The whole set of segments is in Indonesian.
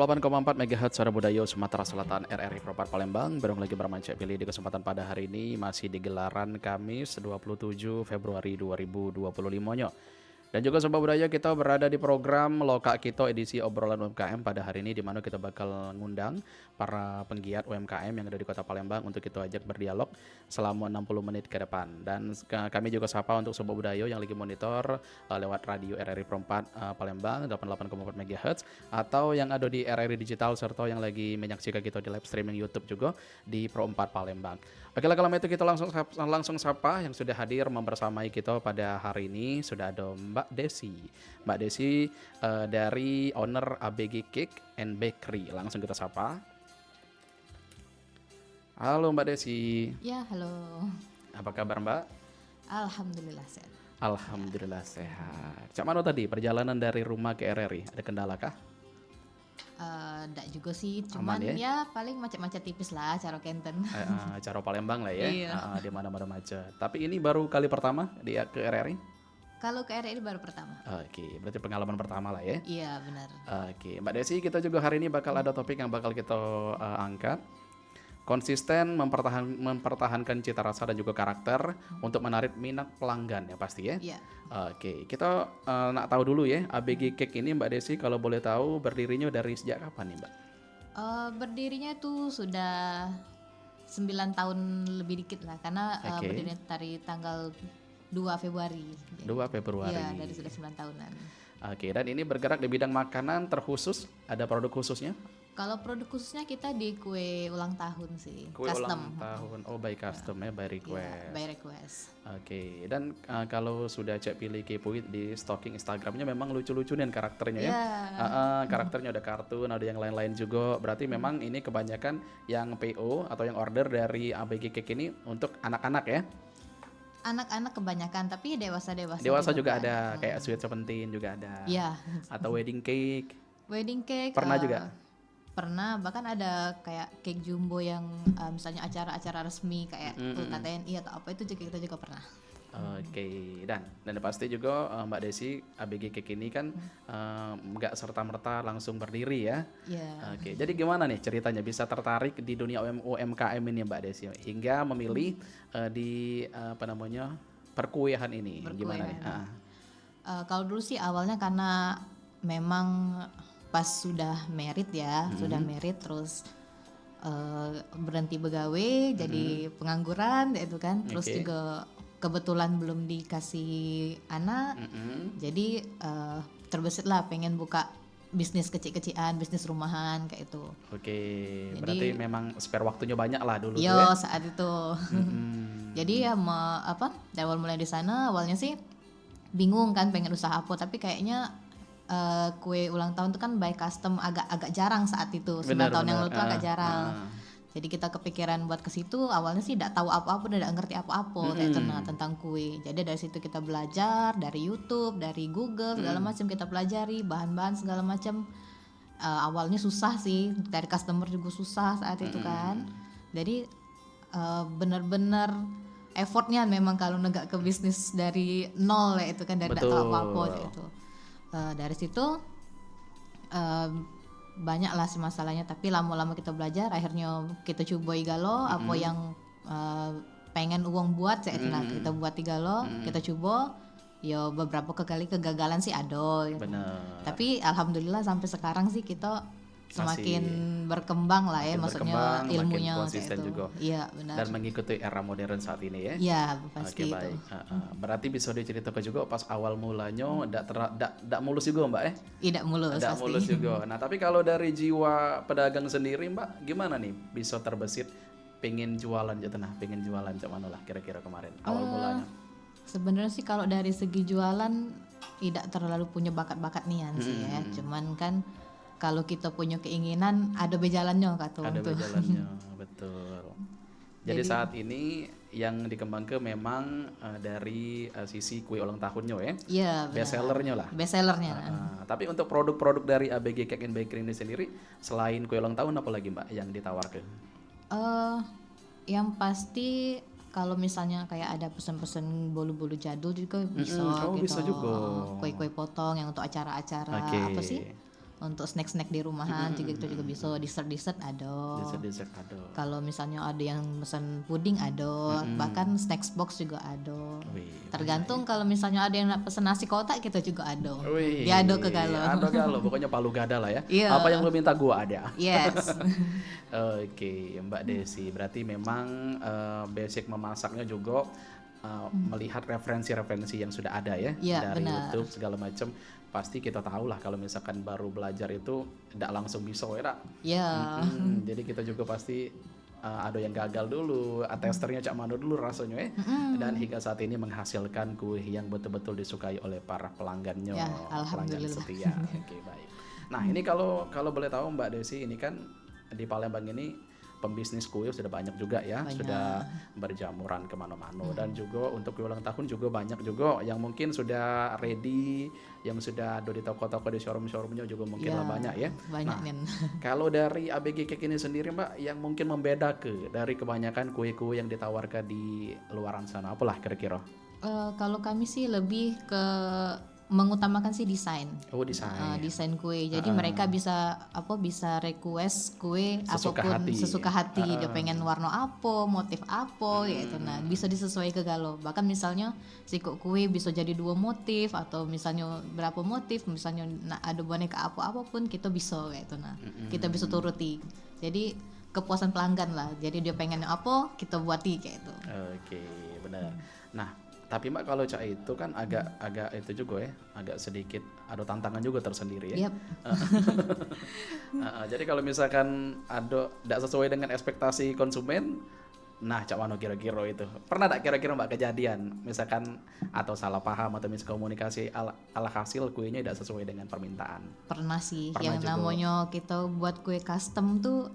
88,4 MHz Suara Budaya Sumatera Selatan RRI Propat Palembang. Bareng lagi bersama Cek Pilih di kesempatan pada hari ini masih di gelaran Kamis 27 Februari 2025. Dan juga Sobat Budaya, kita berada di program Loka Kito edisi obrolan UMKM pada hari ini, di mana kita bakal ngundang para penggiat UMKM yang ada di Kota Palembang untuk kita ajak berdialog selama 60 menit ke depan. Dan kami juga sapa untuk Sobat Budaya yang lagi monitor lewat radio RRI Perempat Palembang 88,4 MHz atau yang ada di RRI Digital serta yang lagi menyaksikan kita di live streaming YouTube juga di Pro 4 Palembang. Oke, kalau itu kita langsung sapa yang sudah hadir membersamai kita pada hari ini. Sudah ada Mbak Desi. Mbak Desi dari owner ABG Cake and Bakery. Langsung kita sapa. Halo Mbak Desi. Ya, halo. Apa kabar Mbak? Alhamdulillah sehat. Alhamdulillah sehat. Cak mana tadi perjalanan dari rumah ke RRI? Ada kendala kah? Nggak juga sih, cuman Aman, ya paling macet-macet tipis lah cara Kenten. Cara Palembang lah ya. Iya. Di mana-mana macet. Tapi ini baru kali pertama ke RRI? Kalau ke RRI baru pertama. Oke, berarti pengalaman pertama lah ya. Iya, benar. Oke, Mbak Desi, kita juga hari ini bakal ada topik yang bakal kita angkat. Konsisten mempertahankan cita rasa dan juga karakter untuk menarik minat pelanggan ya pasti ya. Iya. Oke, kita nak tahu dulu ya, ABG Cake ini Mbak Desi kalau boleh tahu berdirinya dari sejak kapan nih Mbak? Berdirinya itu sudah 9 tahun lebih dikit lah, karena Oke. berdirinya dari tanggal 2 Februari. 2 Februari. Iya, dari sudah 9 tahunan. Oke, dan ini bergerak di bidang makanan terkhusus, ada produk khususnya? Kalau produk khususnya kita di kue ulang tahun sih, Kue custom. ulang tahun, oh by custom ya, by request. Iya, by request. Oke, dan kalau sudah Cek Pilih kepoin di stalking Instagramnya memang lucu-lucu nih karakternya ya. Iya. Karakternya ada kartun, ada yang lain-lain juga. Berarti memang ini kebanyakan yang PO atau yang order dari ABG Cake ini untuk anak-anak ya. Anak-anak kebanyakan, tapi dewasa-dewasa Dewasa juga kan. ada, kayak Sweet Seventeen juga ada. Iya. Atau wedding cake. Wedding cake. Pernah juga? Pernah, bahkan ada kayak cake jumbo yang misalnya acara-acara resmi kayak KTNI atau apa, itu juga kita juga pernah. Oke, dan pasti juga Mbak Desi ABG Cake ini kan nggak serta-merta langsung berdiri ya. Iya. Oke, jadi gimana nih ceritanya bisa tertarik di dunia UMKM ini Mbak Desi hingga memilih di perkuliahan ini? Gimana nih? Kalau dulu sih awalnya karena memang pas sudah merit ya, sudah merit terus berhenti begawe jadi pengangguran itu kan, terus Oke. juga kebetulan belum dikasih anak, jadi terbesit lah pengen buka bisnis kecil-kecilan, bisnis rumahan kayak itu. Oke, Jadi- berarti memang spare waktunya banyak lah dulu tuh Yo ya. saat itu. Mm-mm. Jadi ya dari awal mulai di sana awalnya sih bingung kan pengen usaha apa, tapi kayaknya kue ulang tahun itu kan by custom agak jarang saat itu. 9 Benar, tahun yang benar. lalu tuh agak jarang. Ah. Jadi kita kepikiran buat ke situ, awalnya sih tidak tahu apa-apa dan tidak ngerti apa-apa tentang kue. Jadi dari situ kita belajar dari YouTube, dari Google segala macam kita pelajari bahan-bahan segala macam. Awalnya susah sih, dari customer juga susah saat itu kan. Jadi benar-benar effortnya memang kalau negak ke bisnis dari nol ya itu kan, dari tidak tahu Betul. apa-apa itu. Dari situ banyak lah sih masalahnya, tapi lama-lama kita belajar akhirnya kita coba igalo apa yang pengen uang buat kita buat igalo, kita coba ya beberapa kali kegagalan sih ada gitu. Bener. Tapi alhamdulillah sampai sekarang sih kita semakin berkembang lah ya, Makin maksudnya berkembang, makin ilmunya konsisten kayak itu. juga. Iya benar. Dan mengikuti era modern saat ini ya. Iya pasti Oke, itu. baik. Berarti bisa diceritakan juga pas awal mulanya ndak mulus juga Mbak ya? Tidak mulus Ndak pasti. mulus juga. Nah, tapi kalau dari jiwa pedagang sendiri Mbak, gimana nih bisa terbesit pengen jualan gitu nah, pengen jualan cak mana lah kira-kira kemarin awal mulanya? Sebenarnya sih kalau dari segi jualan tidak terlalu punya bakat-bakat nian sih ya. Cuman kan kalau kita punya keinginan ada bejalannya kata Ada orang tuh. berjalannya, betul. Jadi saat ini yang dikembangkan memang dari sisi kue ulang tahunnya ya. Iya Best sellernya lah. best sellernya. Tapi untuk produk-produk dari ABG Cake and Bakery ini sendiri, selain kue ulang tahun apa lagi Mbak yang ditawarkan? Yang pasti kalau misalnya kayak ada pesan-pesan bolu-bolu jadul juga bisa Oh, gitu. bisa juga. Kue-kue potong yang untuk acara-acara Oke. apa sih? untuk snack-snack di rumahan juga kita juga bisa, dessert ada. Dessert ada. Kalau misalnya ada yang pesan puding ada, bahkan snacks box juga ada. Wih, Tergantung kalau misalnya ada yang nak pesan nasi kotak kita juga ada. Wih, Dia ada ke galau. Ada galau, pokoknya palu gada lah ya. Iya. Apa yang lu minta gua ada. Yes. Oke, Mbak Desi, berarti memang basic memasaknya juga melihat referensi-referensi yang sudah ada ya, Iya, dari benar. YouTube segala macam. Pasti kita tahu lah kalau misalkan baru belajar itu tidak langsung bisa ya, Dak? Ya. Jadi kita juga pasti ada yang gagal dulu, testernya Cak Mano dulu rasanya ya. Dan hingga saat ini menghasilkan kue yang betul-betul disukai oleh para pelanggannya, Ya, pelanggan alhamdulillah. setia. Oke, baik. Nah, ini kalau boleh tahu Mbak Desi, ini kan di Palembang ini pembisnis kue sudah banyak juga ya, Banyak. sudah berjamuran kemana-mana. Dan juga untuk kue ulang tahun juga banyak juga yang mungkin sudah ready, yang sudah ada di toko-toko, di showroom-showroomnya juga mungkin Ya, lah banyak ya. banyak Nah, nen. kalau dari ABG Cake ini sendiri Mbak, yang mungkin membedakan dari kebanyakan kue-kue yang ditawarkan di luaran sana, apalah kira-kira? Kalau kami sih lebih ke mengutamakan sih desain. Oh, desain. Desain kue. Jadi mereka bisa request kue Sesuka apapun hati. sesuka hati. Dia pengen warna apa, motif apa gitu. Nah, bisa disesuaikan ke galau. Bahkan misalnya si kue bisa jadi 2 motif atau misalnya berapa motif, misalnya ada boneka apa-apapun kita bisa gitu. Nah, kita bisa turuti. Jadi kepuasan pelanggan lah. Jadi dia pengen apa, kita buati kayak itu. Oke, benar. Nah, tapi Mbak kalau Cak itu kan agak itu juga ya, agak sedikit ada tantangan juga tersendiri ya. Yap. Jadi kalau misalkan ada tidak sesuai dengan ekspektasi konsumen, nah Cak Mano kira-kira itu pernah tak kira-kira Mbak kejadian, misalkan atau salah paham atau miskomunikasi alhasil kuenya tidak sesuai dengan permintaan? Pernah sih. Pernah Yang juga. namanya kita buat kue custom tuh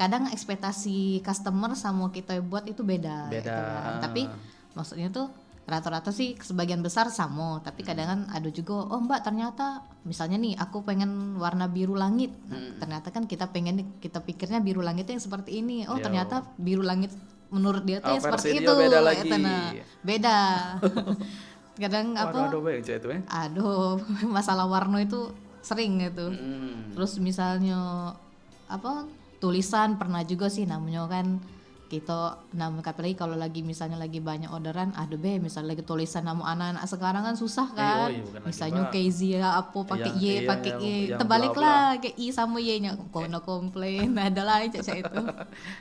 kadang ekspektasi customer sama kita buat itu beda. Beda. gitu kan. Tapi maksudnya tuh rata-rata sih sebagian besar sama, tapi kadang kan ada juga, oh Mbak ternyata misalnya nih aku pengen warna biru langit. Nah, ternyata kan kita pikirnya biru langitnya yang seperti ini. Oh Yo. ternyata biru langit menurut dia tuh Oh, yang seperti versi itu. dia beda lagi. Gitu, nah. Beda. Kadang apa? Aduh, banyak Cak itu ya. Aduh, masalah warna itu sering gitu. Terus misalnya apa tulisan pernah juga sih namanya kan kita apalagi kalau lagi misalnya lagi banyak orderan aduh misalnya lagi tulisan nama anak-anak sekarang kan susah kan Iya, bukan lagi, misalnya Mbak. KZ apa pakai Yang- Y iya, pakai Y yang terbalik bla-bla. lah ke I sama Y nya kono komplain ada lah caca itu.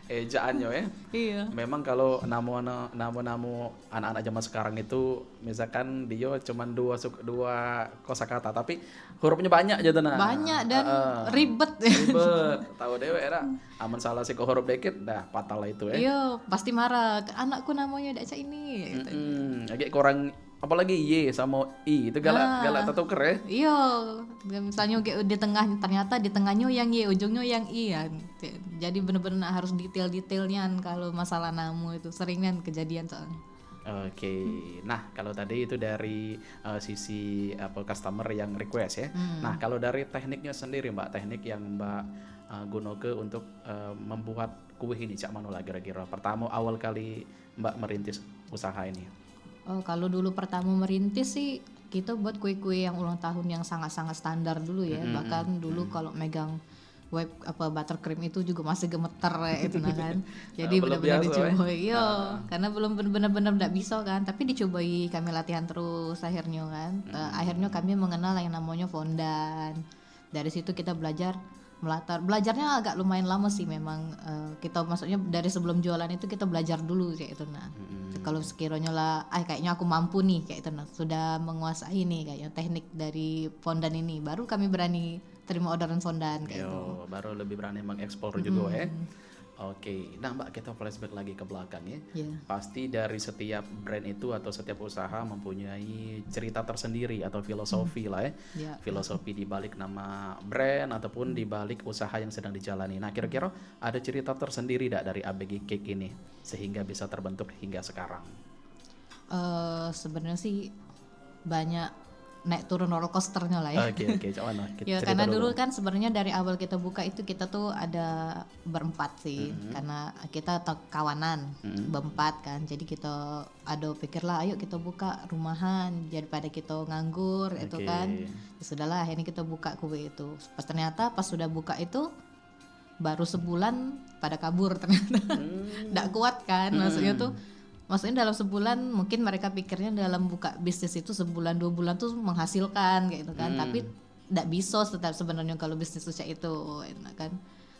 Ejaannya ya. Iya. Memang kalau namu anak-anak zaman sekarang itu misalkan dia cuma dua kosakata tapi hurufnya banyak aja nah. Banyak dan ribet. Ribet. Tahu dewe era aman salah sih ke huruf dikit dah fatal lah itu ya. Iya, pasti marah. Anakku namanya Daca ini gitu. Agak kurang apalagi Y sama I itu galak tertuker ya. Iya, dan misalnya di tengah ternyata di tengahnya yang Y, ujungnya yang I ya. Jadi bener-bener harus detail-detailnya kalau masalah namu itu sering kan kejadian soalnya. Oke, nah kalau tadi itu dari sisi customer yang request ya. Nah kalau dari tekniknya sendiri Mbak, teknik yang Mbak gunakan untuk membuat kue ini Cak Mano lah kira-kira. Pertama awal kali Mbak merintis usaha ini. Oh, kalau dulu pertama merintis sih kita buat kue-kue yang ulang tahun yang sangat-sangat standar dulu ya. Bahkan dulu kalau megang buttercream itu juga masih gemeter ya itu nah kan. Jadi Belum benar-benar biasa, dicoba. Iya, karena belum benar-benar enggak bisa kan, tapi dicobai kami latihan terus akhirnya kan. Akhirnya kami mengenal yang namanya fondan. Dari situ kita belajarnya agak lumayan lama sih memang. Kita maksudnya dari sebelum jualan itu kita belajar dulu kayak itu nah. Kalau sekiranya lah kayaknya aku mampu nih kayak itu nah, sudah menguasai nih kayaknya teknik dari fondan ini, baru kami berani terima orderan fondan kayak itu. Yo, baru lebih berani mengeksplor juga ya. Oke, nah Mbak kita flashback lagi ke belakang ya. Iya. Pasti dari setiap brand itu atau setiap usaha mempunyai cerita tersendiri atau filosofi lah ya. Iya. Filosofi di balik nama brand ataupun di balik usaha yang sedang dijalani. Nah kira-kira ada cerita tersendiri dari ABG Cake ini sehingga bisa terbentuk hingga sekarang? Sebenarnya sih banyak naik turun roller coasternya lah ya. Oke, cak mana? Ya Cerita karena dulu. dulu kan sebenarnya dari awal kita buka itu kita tuh ada berempat sih, karena kita kawanan berempat kan, jadi kita ada pikirlah ayo kita buka rumahan daripada kita nganggur itu Oke. kan. Ya sudahlah ini kita buka kue itu. Ternyata pas sudah buka itu baru sebulan pada kabur ternyata. Nggak kuat kan, maksudnya dalam sebulan mungkin mereka pikirnya dalam buka bisnis itu sebulan 2 bulan tuh menghasilkan kayak gitu kan, tapi tidak bisa sebenarnya kalau bisnis usaha itu kan.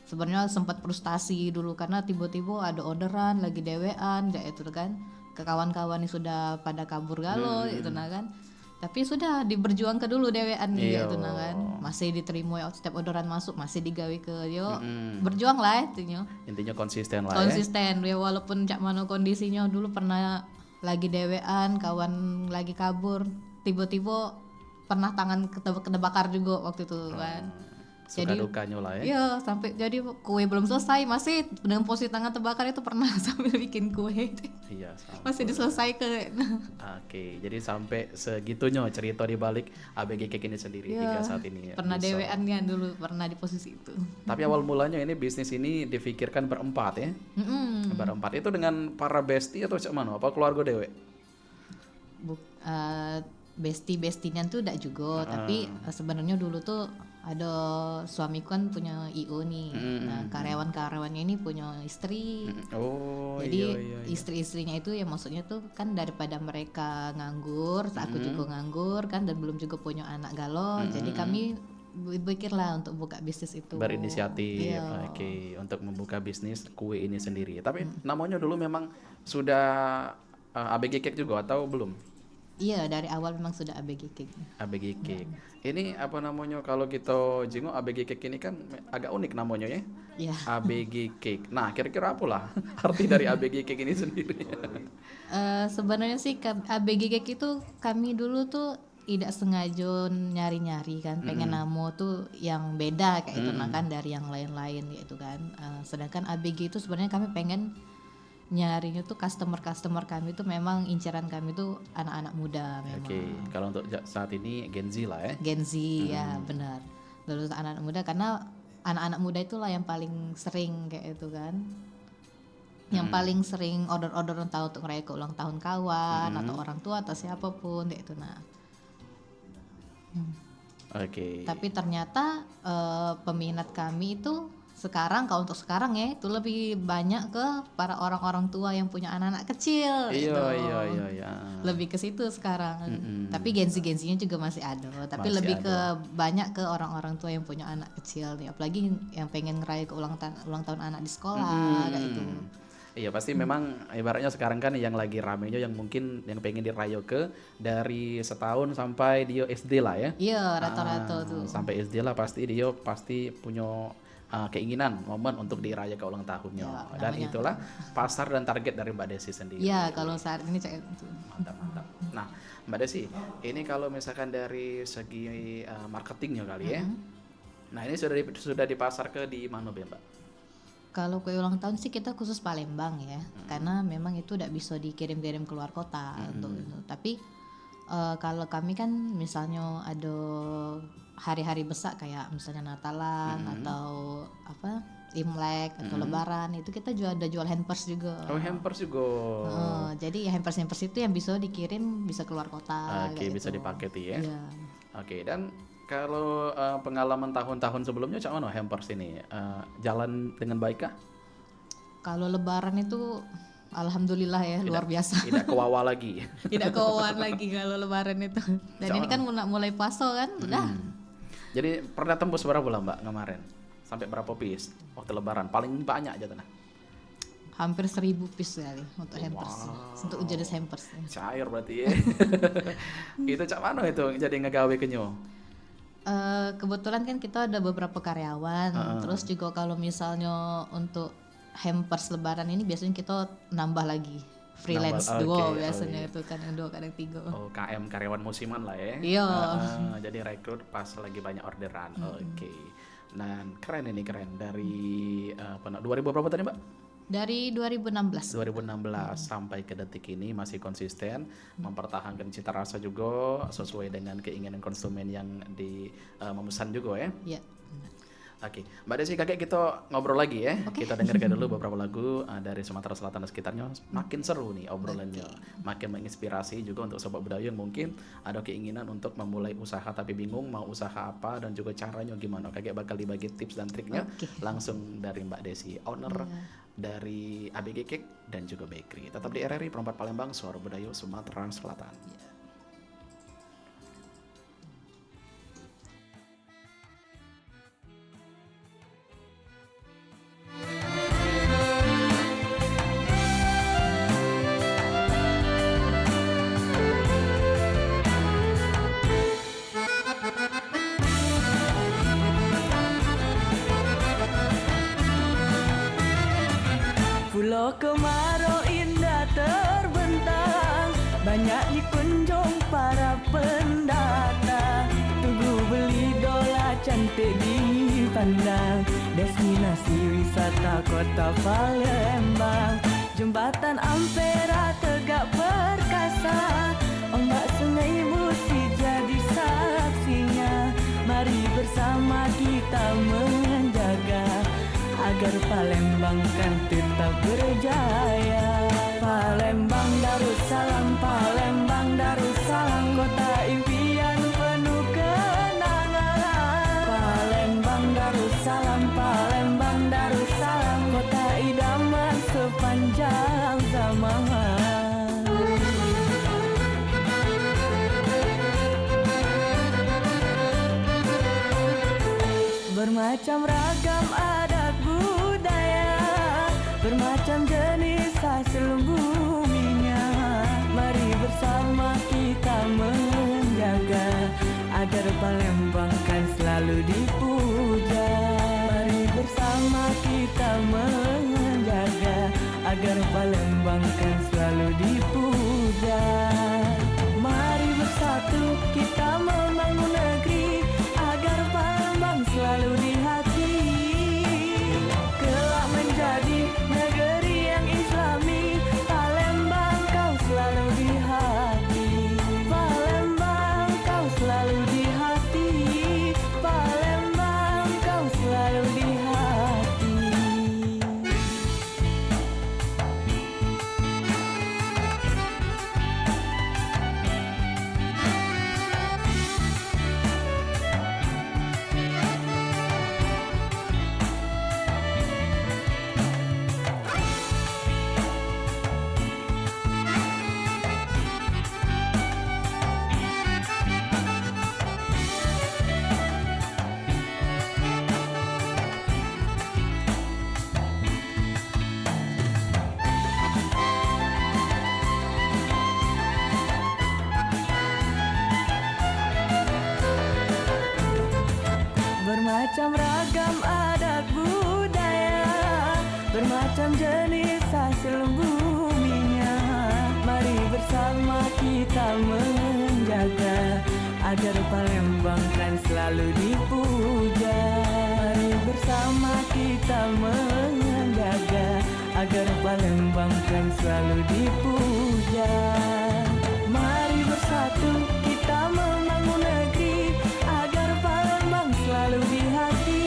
Sebenarnya sempat frustasi dulu karena tiba-tiba ada orderan lagi dewean kayak itu kan, ke kawan-kawan yang sudah pada kabur galau gitu nah kan. Tapi sudah diberjuangkan dulu dewean Iya. gitu nah kan, masih diterima ya, setiap orderan masuk masih digawe ke yo, berjuang lah itunya. Intinya konsisten lah ya. Konsisten ya, walaupun cak mana kondisinya. Dulu pernah lagi dewean, kawan lagi kabur, tiba-tiba pernah tangan kena bakar juga waktu itu kan. Suka Jadi dukanya lah ya. iya, sampai jadi kue belum selesai masih dengan posisi tangan terbakar itu pernah sambil bikin kue Iya, sama. masih diselesaikan. Oke, jadi sampai segitunya cerita di balik ABG Cake ini sendiri hingga saat ini ya. Pernah bisa. dewean kan dulu, pernah di posisi itu. Tapi awal mulanya ini bisnis ini difikirkan berempat ya. Berempat itu dengan para bestie atau cak mana? Apa keluarga dewe? Bestie-bestinya tuh enggak juga, tapi sebenarnya dulu tuh ada suamiku kan punya IO nih. Nah, karyawan-karyawannya ini punya istri. Oh, Jadi iya. istri-istrinya itu ya maksudnya tuh kan daripada mereka nganggur, aku juga nganggur kan dan belum juga punya anak galau. Jadi kami berpikirlah untuk buka bisnis itu. Berinisiatif, Iya. oke, untuk membuka bisnis kue ini sendiri. Tapi namanya dulu memang sudah ABG Cake juga atau belum? Iya, dari awal memang sudah ABG Cake. ABG Cake. Ini apa namanya kalau kita jenguk ABG Cake ini kan agak unik namanya ya. Iya. ABG Cake. Nah, kira-kira apalah arti dari ABG Cake ini sendiri? Sebenarnya sih ABG Cake itu kami dulu tuh tidak sengaja nyari-nyari kan, pengen nama tuh yang beda kayak itu nah kan dari yang lain-lain gitu kan. Sedangkan ABG itu sebenarnya kami pengen nyarinya tuh customer kami tuh memang inceran kami tuh anak-anak muda memang. Oke, kalau untuk saat ini Gen Z lah ya. Gen Z ya benar. Terus anak-anak muda karena anak-anak muda itulah yang paling sering kayak itu kan. Yang paling sering order-order untuk ngerayain ulang tahun kawan atau orang tua atau siapapun kayak itu nah. Oke. Tapi ternyata peminat kami itu sekarang, kalau untuk sekarang ya itu lebih banyak ke para orang-orang tua yang punya anak-anak kecil gitu. Iya. Lebih ke situ sekarang. Tapi Gen-Z-nya juga masih ada, tapi Masih lebih ada. ke banyak ke orang-orang tua yang punya anak kecil nih, apalagi yang pengen ngerayain ke ulang tahun anak di sekolah kayak gitu. Iya pasti memang ibaratnya sekarang kan yang lagi ramenya yang mungkin yang pengen dirayo ke dari setahun sampai dia SD lah ya. Iya, rata-rata tuh. Sampai SD lah pasti dia pasti punya keinginan momen untuk diraya ke ulang tahunnya. Ya, Dan namanya. itulah pasar dan target dari Mbak Desi sendiri. Iya, kalau saat ini cek itu. Mantap. Nah, Mbak Desi, ini kalau misalkan dari segi marketingnya kali ya. Nah, ini sudah dipasar ke di mana Mbak? Kalau kue ulang tahun sih kita khusus Palembang ya, karena memang itu tidak bisa dikirim-kirim keluar kota untuk itu. Tapi kalau kami kan misalnya ada hari-hari besar kayak misalnya Natalan atau apa Imlek atau Lebaran itu kita juga ada jual hampers juga. Oh, hampers juga. Jadi hampers itu yang bisa dikirim bisa keluar kota. Oke, kayak bisa gitu. dipaketi ya. Iya. Oke, dan kalau pengalaman tahun-tahun sebelumnya cak mana hampers ini jalan dengan baik kah? Kalau Lebaran itu alhamdulillah ya luar biasa. Tidak kewawa lagi. Tidak keuangan lagi kalau Lebaran itu. Dan ini kan mulai puasa kan, udah. Jadi pernah tembus berapa bulan Mbak kemarin? Sampai berapa piece waktu Lebaran? Paling banyak aja tanah. Hampir 1000 piece kali untuk hampers. Untuk jenis hampers. Cair berarti ya. Itu cak mana itu jadi ngegawe kenyo? Kebetulan kan kita ada beberapa karyawan. Terus juga kalau misalnya untuk hampers Lebaran ini biasanya kita nambah lagi. Freelance Nambah, duo oke. biasanya itu kadang 2 kadang 3. Oh, KM karyawan musiman lah ya. Iya. Jadi rekrut pas lagi banyak orderan. Oke. Dan keren ini keren dari 2000 berapa tadi Mbak? Dari 2016. 2016 sampai ke detik ini masih konsisten mempertahankan cita rasa juga sesuai dengan keinginan konsumen yang memesan juga ya. Ya. Oke, Mbak Desi, kakek kita ngobrol lagi ya. Kita dengarkan dulu beberapa lagu dari Sumatera Selatan dan sekitarnya. Makin seru nih obrolannya, makin menginspirasi juga untuk sobat budaya yang mungkin ada keinginan untuk memulai usaha tapi bingung mau usaha apa dan juga caranya gimana. Kakek bakal dibagi tips dan triknya langsung dari Mbak Desi, owner dari ABG Cake dan juga Bakery. Tetap di RRI Perempat Palembang, Suara Budaya Sumatera Selatan. Pulau kemarau indah terbentang, banyak dikunjung para pendatang. Tugu beli dola cantik dipandang, destinasi wisata kota Palembang. Jembatan Ampera tegak perkasa, ombak sungai Musi jadi saksinya. Mari bersama kita menjaga agar Palembang kan tetap berjaya. Palembang Darussalam, Palembang Darussalam, kota impian penuh kenangan. Palembang Darussalam, Palembang Darussalam, kota idaman sepanjang zaman. Bermacam ragam adat budaya, bermacam jenis hasil buminya. Mari bersama kita menjaga agar Palembang kan selalu dipuja. Mari bersama kita menjaga agar Palembang kan selalu dipuja. Mari bersatu kita membangun negeri agar Palembang selalu di hati. Kelak menjadi negeri yang islami, Palembang kau selalu di hati. Palembang kau selalu di hati. Palembang kau selalu di hati. Bermacam ragam adat budaya, bermacam jenis hasil buminya. Mari bersama kita menjaga agar Palembang kan selalu dipuja. Mari bersama kita menjaga agar Palembang kan selalu dipuja. Mari bersatu kita membangun negeri agar Palembang selalu di hati.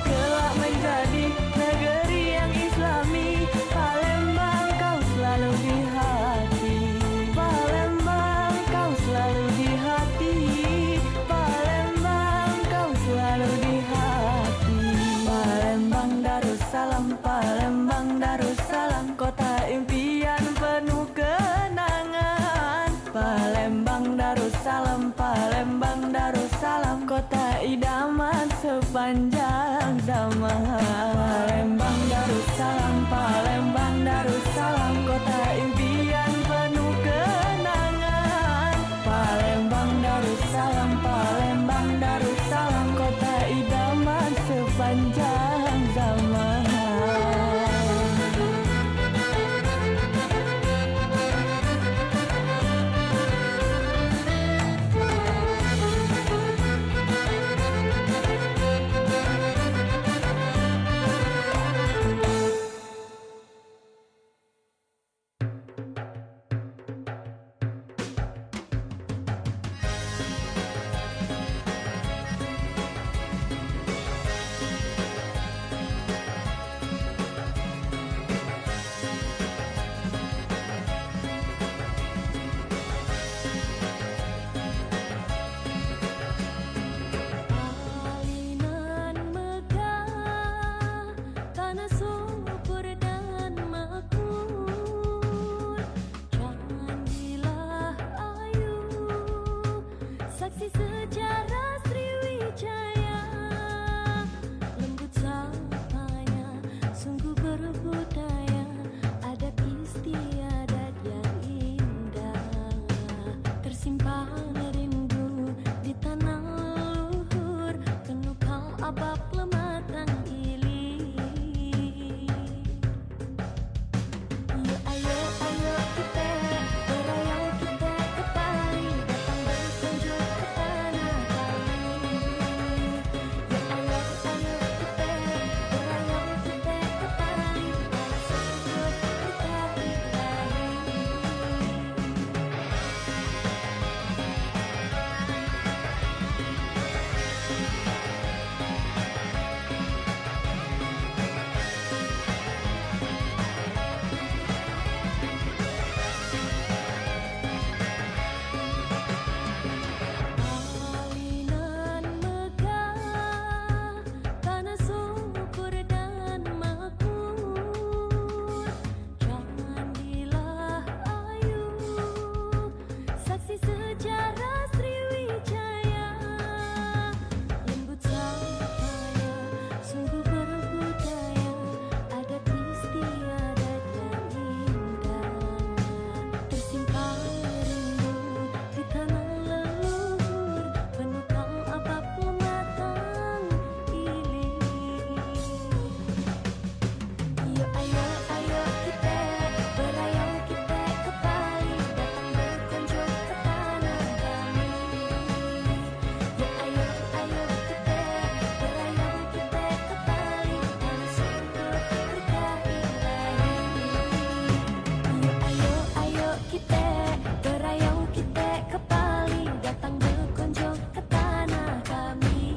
Kelak menjadi negeri yang islami, Palembang kau selalu di hati. Palembang kau selalu di hati. Palembang kau selalu di hati. Palembang Darussalam, Palembang Darussalam, kota impian saksi sejarah Sriwijaya. Lembut sapanya, sungguh berbudaya, adat istiadat yang indah, tersimpan rindu di tanah leluhur, penuh kau abab lematan ilir. Yuk ayo ayo kita berayau kita ke Bali, datang berkunjung ke tanah kami. Yuk ayo ayo kita berayau kita ke Bali, tanah sungguh berkah-ilahi. Alinan megah, tanah subur dan makmur, candilah ayu, saksi sejarah Sriwijaya. Lembut sapanya, sungguh berbudaya, adat istiadat yang indah, tersimpan rindu di tanah leluhur, penuh kau abab lematan ilir. Yuk ayo ayo kita berayau kita ke Bali, datang berkunjung ke tanah kami. Yuk ayo ayo kita berayau kita ke Bali, tanah sungguh berkah-ilahi. Yuk ayo ayo kita berayau kita ke Bali, datang berkunjung ke tanah kami.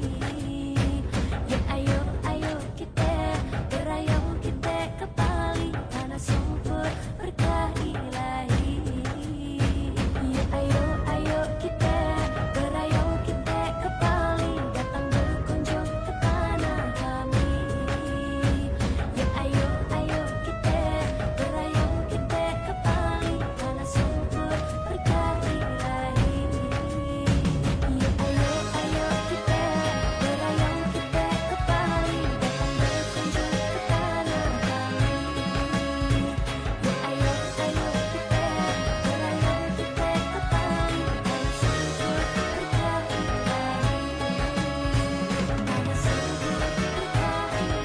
Yuk ayo ayo kita berayau kita ke Bali, tanah subur berkah ilahi. Yuk ayo ayo kita berayau kita ke Bali, datang berkunjung ke tanah kami. Yuk ayo ayo kita berayau kita ke Bali, tanah subur berkah ilahi. Yuk ayo ayo kita berayau kita ke Bali, datang berkunjung ke tanah kami. Yuk ayo ayo kita berayau kita ke Bali, tanah subur berkah ilahi. Tanah subur berkah ilahi. Tanah subur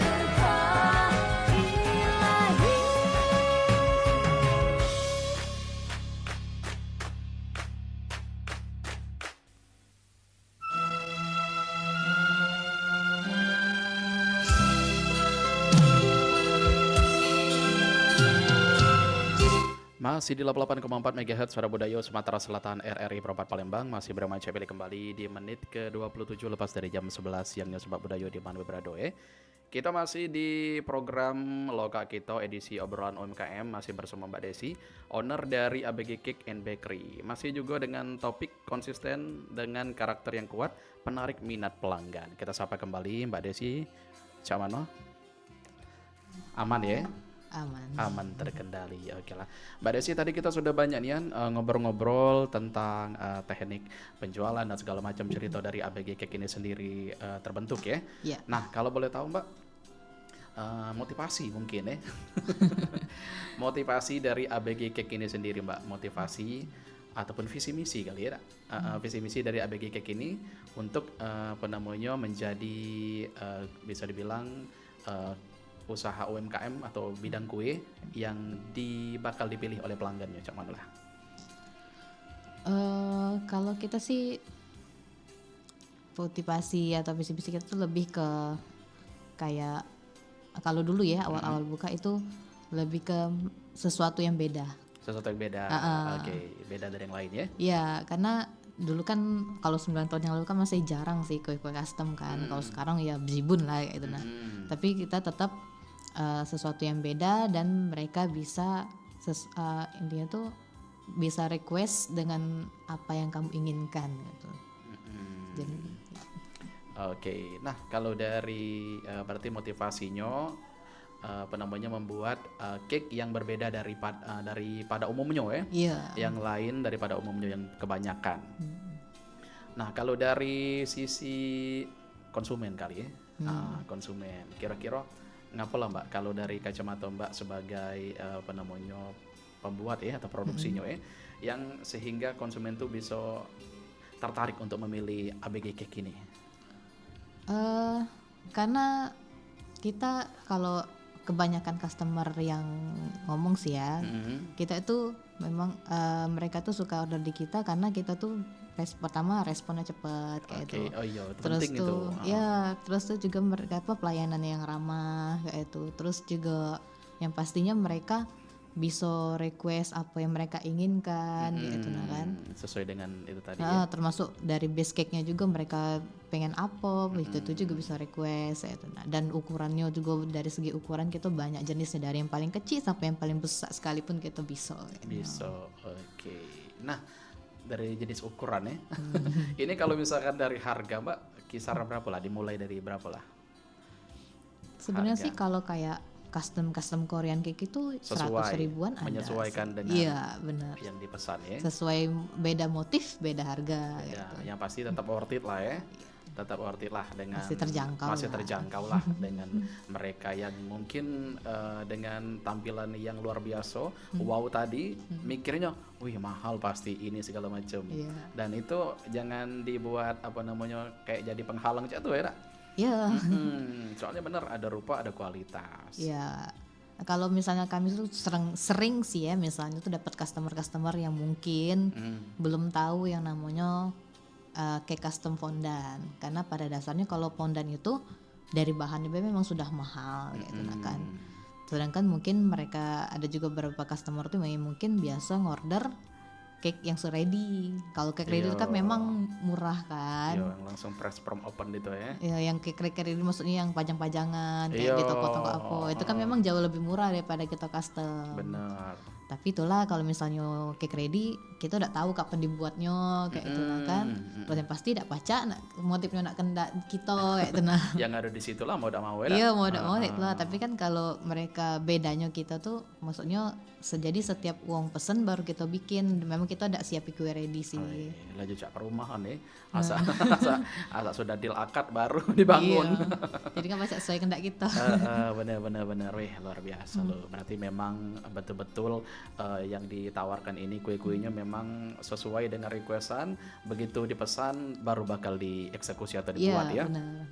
berkah ilahi. Masih di 88,4 MHz Suara Budaya Sumatera Selatan RRI Propat Palembang. Masih bersama Cek Pilih kembali di menit ke-27 lepas dari jam 11 siangnya Sobat Budaya di Manwe Bradoe. Kita masih di program Loka Kito edisi obrolan UMKM, masih bersama Mbak Desi, owner dari ABG Cake and Bakery. Masih juga dengan topik konsisten dengan karakter yang kuat, penarik minat pelanggan. Kita sapa kembali Mbak Desi. Cak Mano? Aman ya? Aman terkendali. Oke lah Mbak Desi, tadi kita sudah banyak nih ngobrol-ngobrol tentang teknik penjualan dan segala macam, cerita dari ABG Cake ini sendiri terbentuk ya. Iya. Nah kalau boleh tahu Mbak, motivasi mungkin ya motivasi dari ABG Cake ini sendiri Mbak, motivasi ataupun visi misi kali ya, visi misi dari ABG Cake ini untuk menjadi bisa dibilang usaha UMKM atau bidang kue yang bakal dipilih oleh pelanggannya, Cak Manulah. Kalau kita sih motivasi atau visi-visi kita tuh lebih ke kayak kalau dulu ya awal-awal buka itu lebih ke sesuatu yang beda. Sesuatu yang beda, oke, beda dari yang lain ya? Ya, karena dulu kan kalau 9 tahun yang lalu kan masih jarang sih kue-kue custom kan. Kalau sekarang ya bejibun lah gitu nah. Tapi kita tetap sesuatu yang beda dan mereka bisa intinya tuh bisa request dengan apa yang kamu inginkan gitu. Jadi Oke, nah kalau dari berarti motivasinya membuat cake yang berbeda daripada umumnya ya. Iya. Yang lain daripada umumnya yang kebanyakan. Nah, kalau dari sisi konsumen kali ya. Konsumen. Kira-kira ngapa lah Mbak kalau dari kacamata Mbak sebagai pembuat ya atau produksinya ya, yang sehingga konsumen tuh bisa tertarik untuk memilih ABG Cake ini? Karena kita kalau kebanyakan customer yang ngomong sih ya, kita itu memang mereka tuh suka order di kita karena kita tuh pertama responnya cepat kayak itu. Oh iya, itu Terus penting tuh itu. ya, terus tuh juga mereka pelayanan yang ramah kayak itu. Terus juga yang pastinya mereka bisa request apa yang mereka inginkan gitu nah kan. Sesuai dengan itu tadi ya. Termasuk dari base cake-nya juga mereka pengen apa, itu tuh juga bisa request gitu. Nah, dan ukurannya juga dari segi ukuran kita banyak jenisnya dari yang paling kecil sampai yang paling besar sekalipun kita bisa. Gitu. Bisa. Oke. Nah, dari jenis ukuran ya. Ini kalau misalkan dari harga Mbak, kisaran berapa lah? Dimulai dari berapa lah? Sebenarnya Harga. sih kalau kayak custom Korean cake itu 100 Sesuai, ribuan ada menyesuaikan sih. dengan Iya benar, yang dipesan ya. sesuai beda motif beda harga Ya, gitu. yang pasti tetap worth it lah ya. Tetap worth it lah dengan Masih terjangkau masih lah. terjangkau lah dengan mereka yang mungkin dengan tampilan yang luar biasa, wow tadi mikirnya, wih mahal pasti ini segala macam. Iya. Dan itu jangan dibuat kayak jadi penghalang jatuh ya, Dak? Iya. Soalnya bener ada rupa ada kualitas. Ya, kalau misalnya kami tuh sering sih ya, misalnya tuh dapat customer yang mungkin belum tahu yang namanya cake custom fondant, karena pada dasarnya kalau fondant itu dari bahannya memang sudah mahal gitu nah kan. Sedangkan mungkin mereka ada juga beberapa customer tuh yang mungkin biasa ngorder cake yang ready. Kalau cake ready itu kan memang murah kan. Iya, yang langsung press from open gitu ya. Ya, yang cake ready maksudnya yang pajang-pajangan kayak Iya. di toko-toko apa. Itu kan memang jauh lebih murah daripada kita custom. Bener. Tapi itulah kalau misalnya cake ready kita udah tahu kapan dibuatnya kayak itu kan. Terus yang pasti tidak baca motifnya nak kena kita kayak itu nah. Yang ada di situ lah mau tidak mau ya. Iya mau tidak mau itulah. Tapi kan kalau mereka bedanya kita tuh maksudnya jadi setiap uang pesen baru kita bikin. Memang kita ada siap kue ready sih. Laju cak perumahan nih. Asa sudah deal akad baru dibangun. Iya. Jadi kan baca sesuai kendak kita. Bener. Wih luar biasa loh. Berarti memang betul-betul yang ditawarkan ini kue-kuenya memang sesuai dengan requestan. Begitu dipesan baru bakal dieksekusi atau dibuat ya. Iya benar.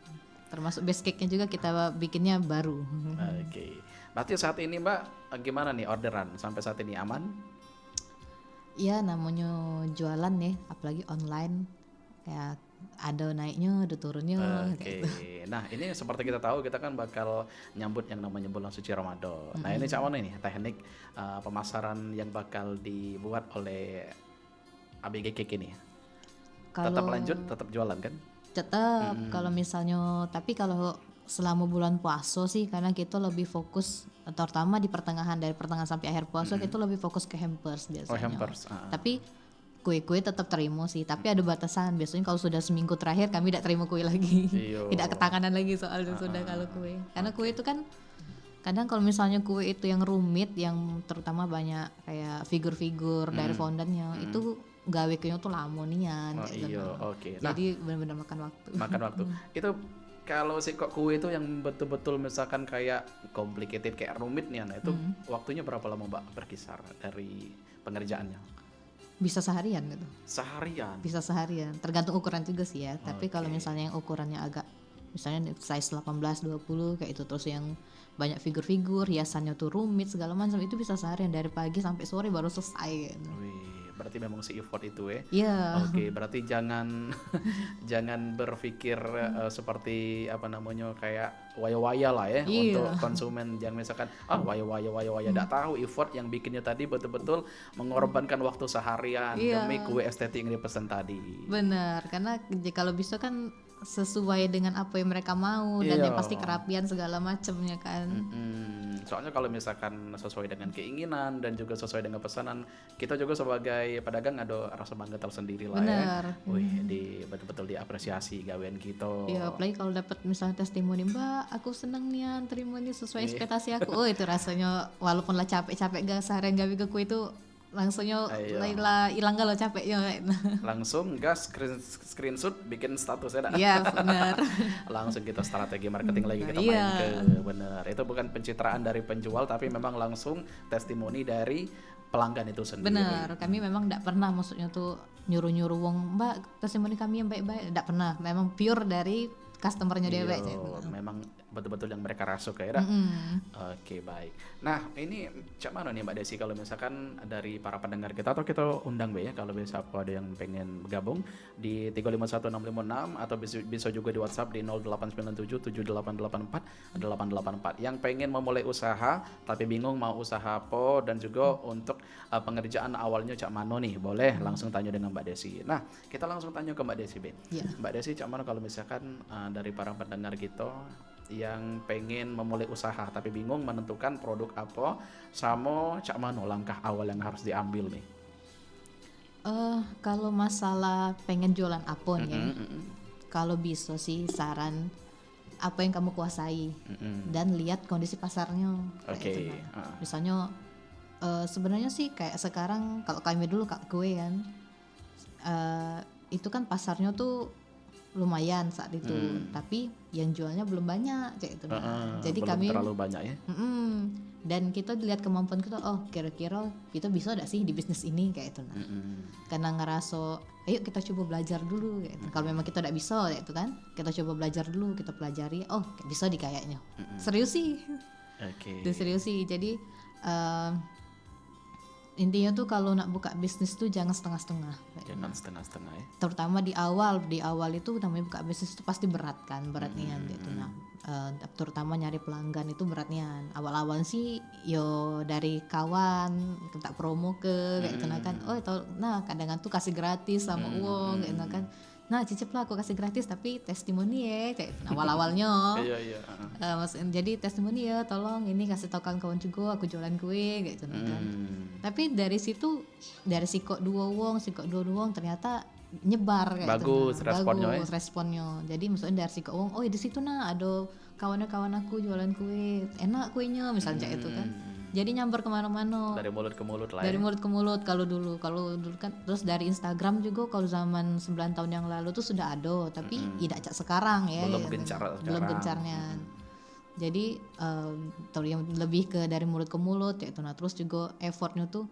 Termasuk base cake-nya juga kita bikinnya baru. Oke. Berarti saat ini Mbak gimana nih orderan sampai saat ini aman? Iya namanya jualan nih, apalagi online kayak ada naiknya, ada turunnya. Oke. Nah ini seperti kita tahu kita kan bakal nyambut yang namanya bulan suci Ramadan. Nah ini Cak Wana nih teknik pemasaran yang bakal dibuat oleh ABG Cake ini. Tetap lanjut, tetap jualan kan? Tetap kalau misalnya, tapi kalau selama bulan puasa sih karena kita lebih fokus terutama di dari pertengahan sampai akhir puasa kita lebih fokus ke hampers biasanya. Oh hampers. Tapi kue-kue tetap terima sih, tapi ada batasan. Biasanya kalau sudah seminggu terakhir kami tidak terima kue lagi. Iyo. Tidak ketanganan lagi soalnya sudah kalau kue. Karena kue itu kan kadang kalau misalnya kue itu yang rumit, yang terutama banyak kayak figur-figur dari fondantnya itu gawe kuenya tuh lama nian. Oh iya, oke. Nah, jadi benar-benar makan waktu. makan waktu. Itu kalau si kok kue itu yang betul-betul misalkan kayak complicated kayak rumit nih, nah itu waktunya berapa lama Mbak berkisar dari pengerjaannya? Bisa seharian gitu. Seharian. Bisa seharian, tergantung ukuran juga sih ya. Tapi kalau misalnya yang ukurannya agak misalnya size 18 20 kayak itu, terus yang banyak figur-figur, hiasannya tuh rumit segala macam, itu bisa seharian dari pagi sampai sore baru selesai gitu. Wih, berarti memang si effort itu ya. Iya. Oke, berarti jangan jangan berpikir seperti apa namanya kayak waya-waya lah ya untuk konsumen. Jangan misalkan waya-waya enggak tahu effort yang bikinnya tadi betul-betul mengorbankan waktu seharian demi kue estetik yang dipesan tadi. Benar, karena kalau bisa kan sesuai dengan apa yang mereka mau dan yang pasti kerapian segala macamnya kan. Soalnya kalau misalkan sesuai dengan keinginan dan juga sesuai dengan pesanan, kita juga sebagai pedagang ada rasa bangga tersendiri lah ya. Bener. Wih, betul-betul diapresiasi gawean kita. Ya apalagi kalau dapat misalnya testimoni, Mbak aku seneng nih terima nih sesuai ekspektasi aku. Oh itu rasanya walaupun lah capek-capek gak seharian gawe ke kue itu langsungnya lah hilang kalau capeknya. Langsung gas screenshot bikin statusnya dah. Iya benar. Langsung kita strategi marketing lagi kita main ke bener. Itu bukan pencitraan dari penjual tapi memang langsung testimoni dari pelanggan itu sendiri. Benar, kami memang tidak pernah maksudnya tuh nyuruh-nyuruh wong, Mbak testimoni kami yang baik-baik, tidak pernah. Memang pure dari customernya dewek. Memang betul-betul yang mereka rasuk ya. Oke, baik. Nah, ini cak mana nih Mbak Desi kalau misalkan dari para pendengar kita atau kita undang ya kalau bisa ada yang pengen bergabung di 3516656 atau bisa juga di WhatsApp di 08977884 yang pengen memulai usaha tapi bingung mau usaha apa dan juga untuk pengerjaan awalnya cak mano nih, boleh langsung tanya dengan Mbak Desi. Nah, kita langsung tanya ke Mbak Desi, Ben. Mbak Desi cak mano kalau misalkan dari para pendengar kita yang pengen memulai usaha tapi bingung menentukan produk apa sama cak mano langkah awal yang harus diambil nih. Kalau masalah pengen jualan apa nih, kalau bisa sih saran apa yang kamu kuasai dan lihat kondisi pasarnya. Oke. Misalnya sebenarnya sih kayak sekarang kalau kami dulu kak gue kan itu kan pasarnya tuh lumayan saat itu, tapi yang jualnya belum banyak kayak itu. Jadi belum kami terlalu banyak ya. Dan kita lihat kemampuan kita, oh kira-kira kita bisa gak sih di bisnis ini kayak itu. Karena ngerasa, ayo kita coba belajar dulu. Kayak itu. Kalau memang kita tidak bisa kayak itu kan, kita coba belajar dulu, kita pelajari, oh bisa di kayaknya. Serius sih. Serius sih. Jadi intinya tuh kalau nak buka bisnis tuh jangan setengah-setengah. Jangan setengah-setengah ya. Terutama di awal itu namanya buka bisnis itu pasti berat nian gitu. Nah, terutama nyari pelanggan itu berat nian. Awal-awal sih yo dari kawan kita promo ke kayak gitu kan. Oh, kadang-kadang tuh kasih gratis sama uang kayak gitu kan. Nah cicip lah aku kasih gratis tapi testimoni ya kayak awal-awalnya. Iya. Jadi testimoni ya tolong ini kasih tau kawan-kawan juga aku jualan kue kayak gitu kan. Tapi dari situ dari sikok dua wong ternyata nyebar kayak bagus responnya. Jadi misalnya dari sikok wong, oh di situ ada kawan-kawan aku jualan kue enak kuenya misalnya itu kan. Jadi nyamper kemana-mana. Dari mulut ke mulut lah. Dari mulut ke mulut kalau dulu kan. Terus dari Instagram juga kalau zaman 9 tahun yang lalu tuh sudah ada, tapi tidak cak sekarang ya. Belum gencar sekarang. Belum gencarnya. Jadi yang lebih ke dari mulut ke mulut kayak itu. Nah terus juga effortnya tuh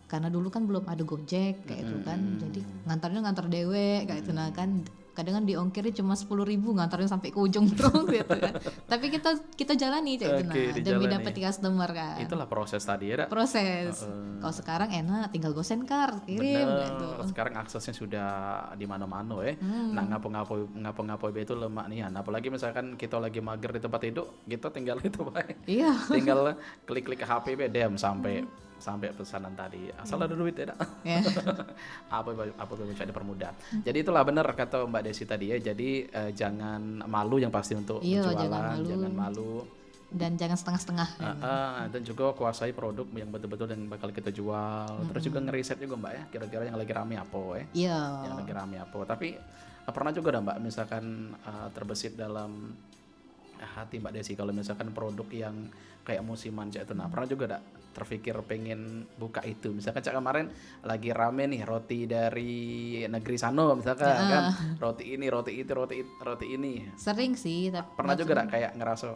karena dulu kan belum ada Gojek kayak itu kan. Jadi ngantar dewe kayak itu nah kan. Kadang kan diongkirnya cuma 10.000 ngantarin sampai ke ujung tuh gitu kan. Tapi kita jalani kayak gitu demi dapat customer kan. Itulah proses tadi ya. Proses. Kalau sekarang enak tinggal gosen kar kirim gitu. Sekarang aksesnya sudah di mana-mana ya. Nah ngapo-ngapo itu lemak nih. Apalagi misalkan kita lagi mager di tempat tidur, kita tinggal itu baik. Iya. Tinggal klik-klik ke HP dem sampai pesanan tadi asal ada duit ya apa bisa dipermudah. Jadi itulah benar kata Mbak Desi tadi ya. Jadi jangan malu yang pasti untuk jualan, jangan malu dan jangan setengah-setengah. Dan juga kuasai produk yang betul-betul yang bakal kita jual. Terus juga ngeriset juga Mbak ya, kira-kira yang lagi rame apa ya. Yang lagi rame apa. Tapi pernah juga Mbak misalkan terbesit dalam hati Mbak Desi kalau misalkan produk yang kayak musiman cak itu. Nah pernah juga terpikir pengen buka itu, misalkan cak kemarin lagi rame nih roti dari negeri sana misalkan kan, roti ini sering sih tapi pernah juga kayak ngerasa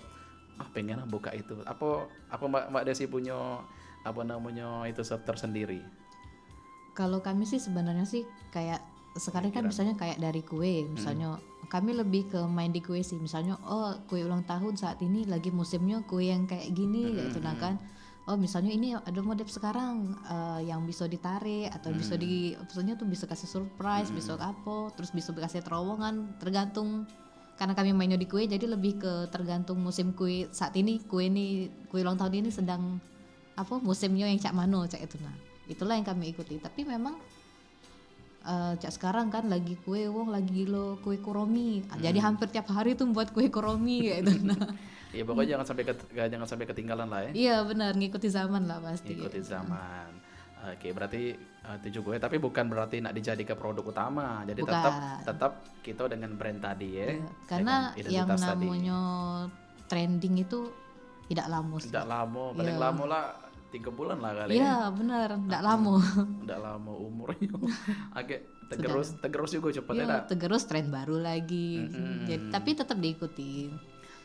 pengen buka itu. Apa Mbak Desi punya apa namanya itu tersendiri? Kalau kami sih sebenarnya sih kayak sekarang kan misalnya kayak dari kue misalnya kami lebih ke main di kue sih. Misalnya kue ulang tahun saat ini lagi musimnya kue yang kayak gini kayak itu nah kan. Misalnya ini ada model sekarang yang bisa ditarik atau bisa maksudnya tuh bisa kasih surprise, bisa apa, terus bisa kasih terowongan tergantung. Karena kami mainnya di kue jadi lebih ke tergantung musim kue saat ini. Kue ulang tahun ini sedang musimnya yang cak mano cak itu nah. Itulah yang kami ikuti. Tapi memang Cak sekarang kan lagi kue wong lagi lo kue kuromi. Jadi hampir tiap hari tuh buat kue kuromi kayak gitu. Nah, Iya pokoknya jangan sampai ketinggalan lah ya. iya benar ngikuti zaman lah pasti. Ikuti zaman. Oke, berarti tujuh gue tapi bukan berarti nak dijadikan produk utama. Jadi Bukan. tetap kita dengan brand tadi ya. Iya, karena dengan yang identitas tadi. namanya trending itu tidak lama sih. Tidak lama, paling Iya. lama lah 3 bulan lah kali ya. Iya benar, tidak lama. Tidak lama umurnya. Agak tegerus juga cepatnya Iya, dah. terus tren baru lagi. Jadi, tapi tetap diikuti.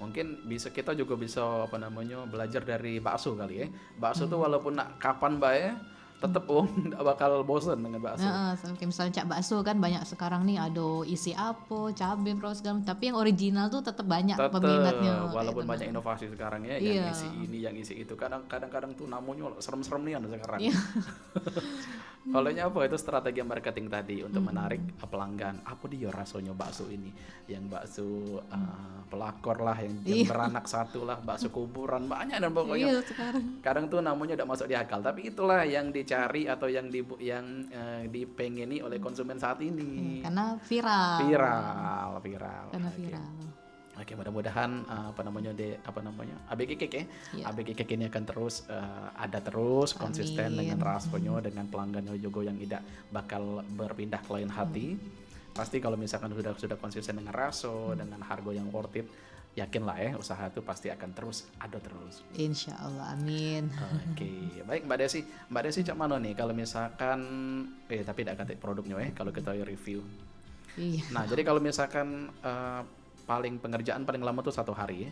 Mungkin kita juga bisa apa namanya belajar dari bakso kali ya. Bakso tuh walaupun nak kapan bae tetap nggak bakal bosen dengan bakso. Nah, kayak misalnya cak bakso kan banyak sekarang nih ada isi apa, cabai, terus segala macam. Tapi yang original tuh tetap banyak Tetep, peminatnya. walaupun kayak banyak gitu. inovasi sekarang ya, Iya. yang isi ini, yang isi itu, kadang-kadang tuh namanya serem-serem nih sekarang. Iya. Kalau apa itu strategi marketing tadi untuk menarik pelanggan. Apa dia rasanya bakso ini? Yang bakso pelakor lah, yang beranak satu lah, bakso kuburan banyak dan pokoknya. Iya sekarang. Kadang tuh namanya udah masuk di akal, tapi itulah yang dicari atau yang dipengeni oleh konsumen saat ini. Karena viral. Viral. Karena Oke. viral. Oke, mudah-mudahan ABG Cake ya. Iya. ABG Cake ini akan terus ada terus konsisten dengan rasanya, dengan pelanggannya juga yang tidak bakal berpindah ke lain hati. Pasti kalau misalkan sudah konsisten dengan rasa, dengan harga yang worth it, yakinlah ya usaha itu pasti akan terus ada terus. Insya Allah, amin. Oke, baik Mbak Desi cak mana nih kalau misalkan tapi tidak kata produknya kalau kita review. Iya. Nah, jadi kalau misalkan pengerjaan paling lama tuh 1 hari ya.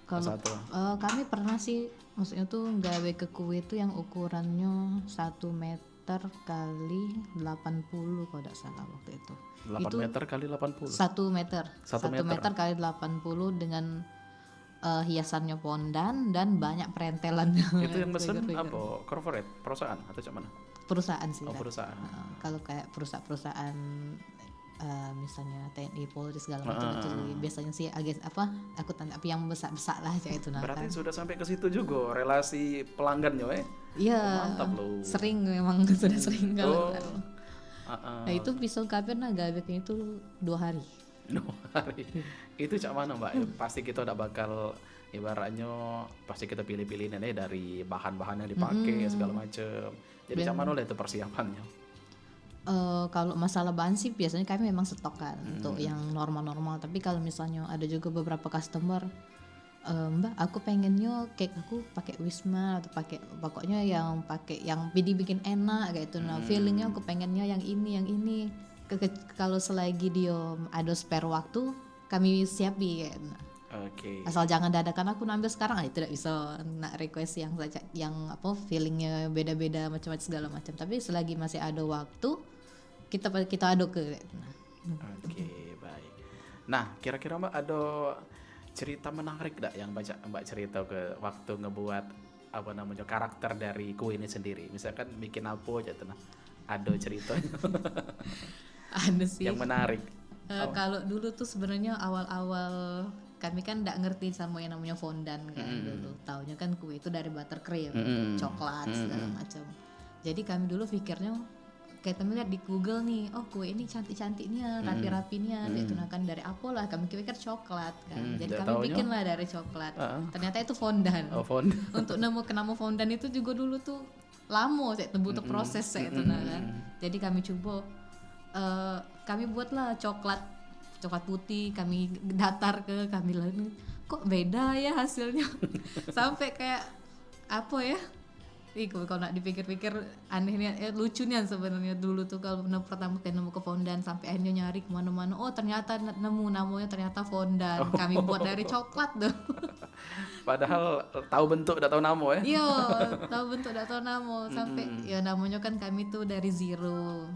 Kalau Satu. kami pernah sih, maksudnya tuh gawe ke kue itu yang ukurannya 1 meter kali 80 kalau tidak salah waktu itu. 8 meter kali 80. 1 meter. 1 1 meter kali 80 dengan hiasannya pondan dan banyak perentelannya. Itu yang mesen apa? Corporate, perusahaan atau cak mana? Perusahaan sih. Oh, Kak. perusahaan. Kalau kayak perusahaan misalnya TNI, Polri segala macam itu biasanya sih agak aku tanya yang besar-besar lah kayak itu nah. Berarti sudah sampai ke situ juga relasi pelanggannya Iya. Mantap loh. Sering memang sudah sering kalau. Oh. Nah itu pisau kapan nah gabeknya itu 2 hari. 2 hari. Itu cak mana Mbak? Pasti kita udah bakal ibaratnya pasti kita pilih-pilih nih dari bahan-bahan yang dipakai segala macam. Jadi cak mana lah itu persiapannya? Kalau masalah bahan sih biasanya kami memang stok kan untuk yang normal-normal. Tapi kalau misalnya ada juga beberapa customer, Mbak, aku pengennya cake aku pakai Wisma atau pokoknya yang dibikin enak kayak itu. Nah, feelingnya aku pengennya yang ini. Kalau selagi dia ada spare waktu, kami siapi kayak. Nah. Oke. Asal jangan dadakan aku ambil sekarang, tidak bisa nak request yang feelingnya beda-beda macam-macam segala macam. Tapi selagi masih ada waktu, kita aduk ke. Oke, baik. Nah, kira-kira Mbak ada cerita menarik enggak yang Mbak cerita ke waktu ngebuat karakter dari kue ini sendiri? Misalkan bikin apa aja tuh nah. Ada ceritanya Ada sih. yang menarik. Kalau dulu tuh sebenarnya awal-awal kami kan nggak ngerti sama yang namanya fondant kan dulu. Taunya kan kue itu dari buttercream, coklat segala macam. Jadi kami dulu pikirnya kayak kami lihat di Google nih, oh kue ini cantik-cantiknya, rapi-rapinya, gitu nah kan dari apa lah kami pikir coklat kan. Jadi kami bikin lah dari coklat. Ternyata itu fondant. Oh, fondant. Untuk nemu fondant itu juga dulu tuh lama saya butuh proses saya itu nah kan. Jadi kami coba kami buatlah coklat putih, kami datar kami lalu kok beda ya hasilnya. Sampai kayak apa ya, kalau nak dipikir-pikir anehnya, lucunya sebenarnya dulu tuh kalau pertama kali nemu ke fondant sampai akhirnya nyari kemana-mana, oh ternyata nemu namanya ternyata fondant. Kami buat dari coklat tuh. Padahal tahu bentuk udah tahu nama ya. Iya, tahu bentuk udah tahu nama sampai ya namanya kan kami tuh dari zero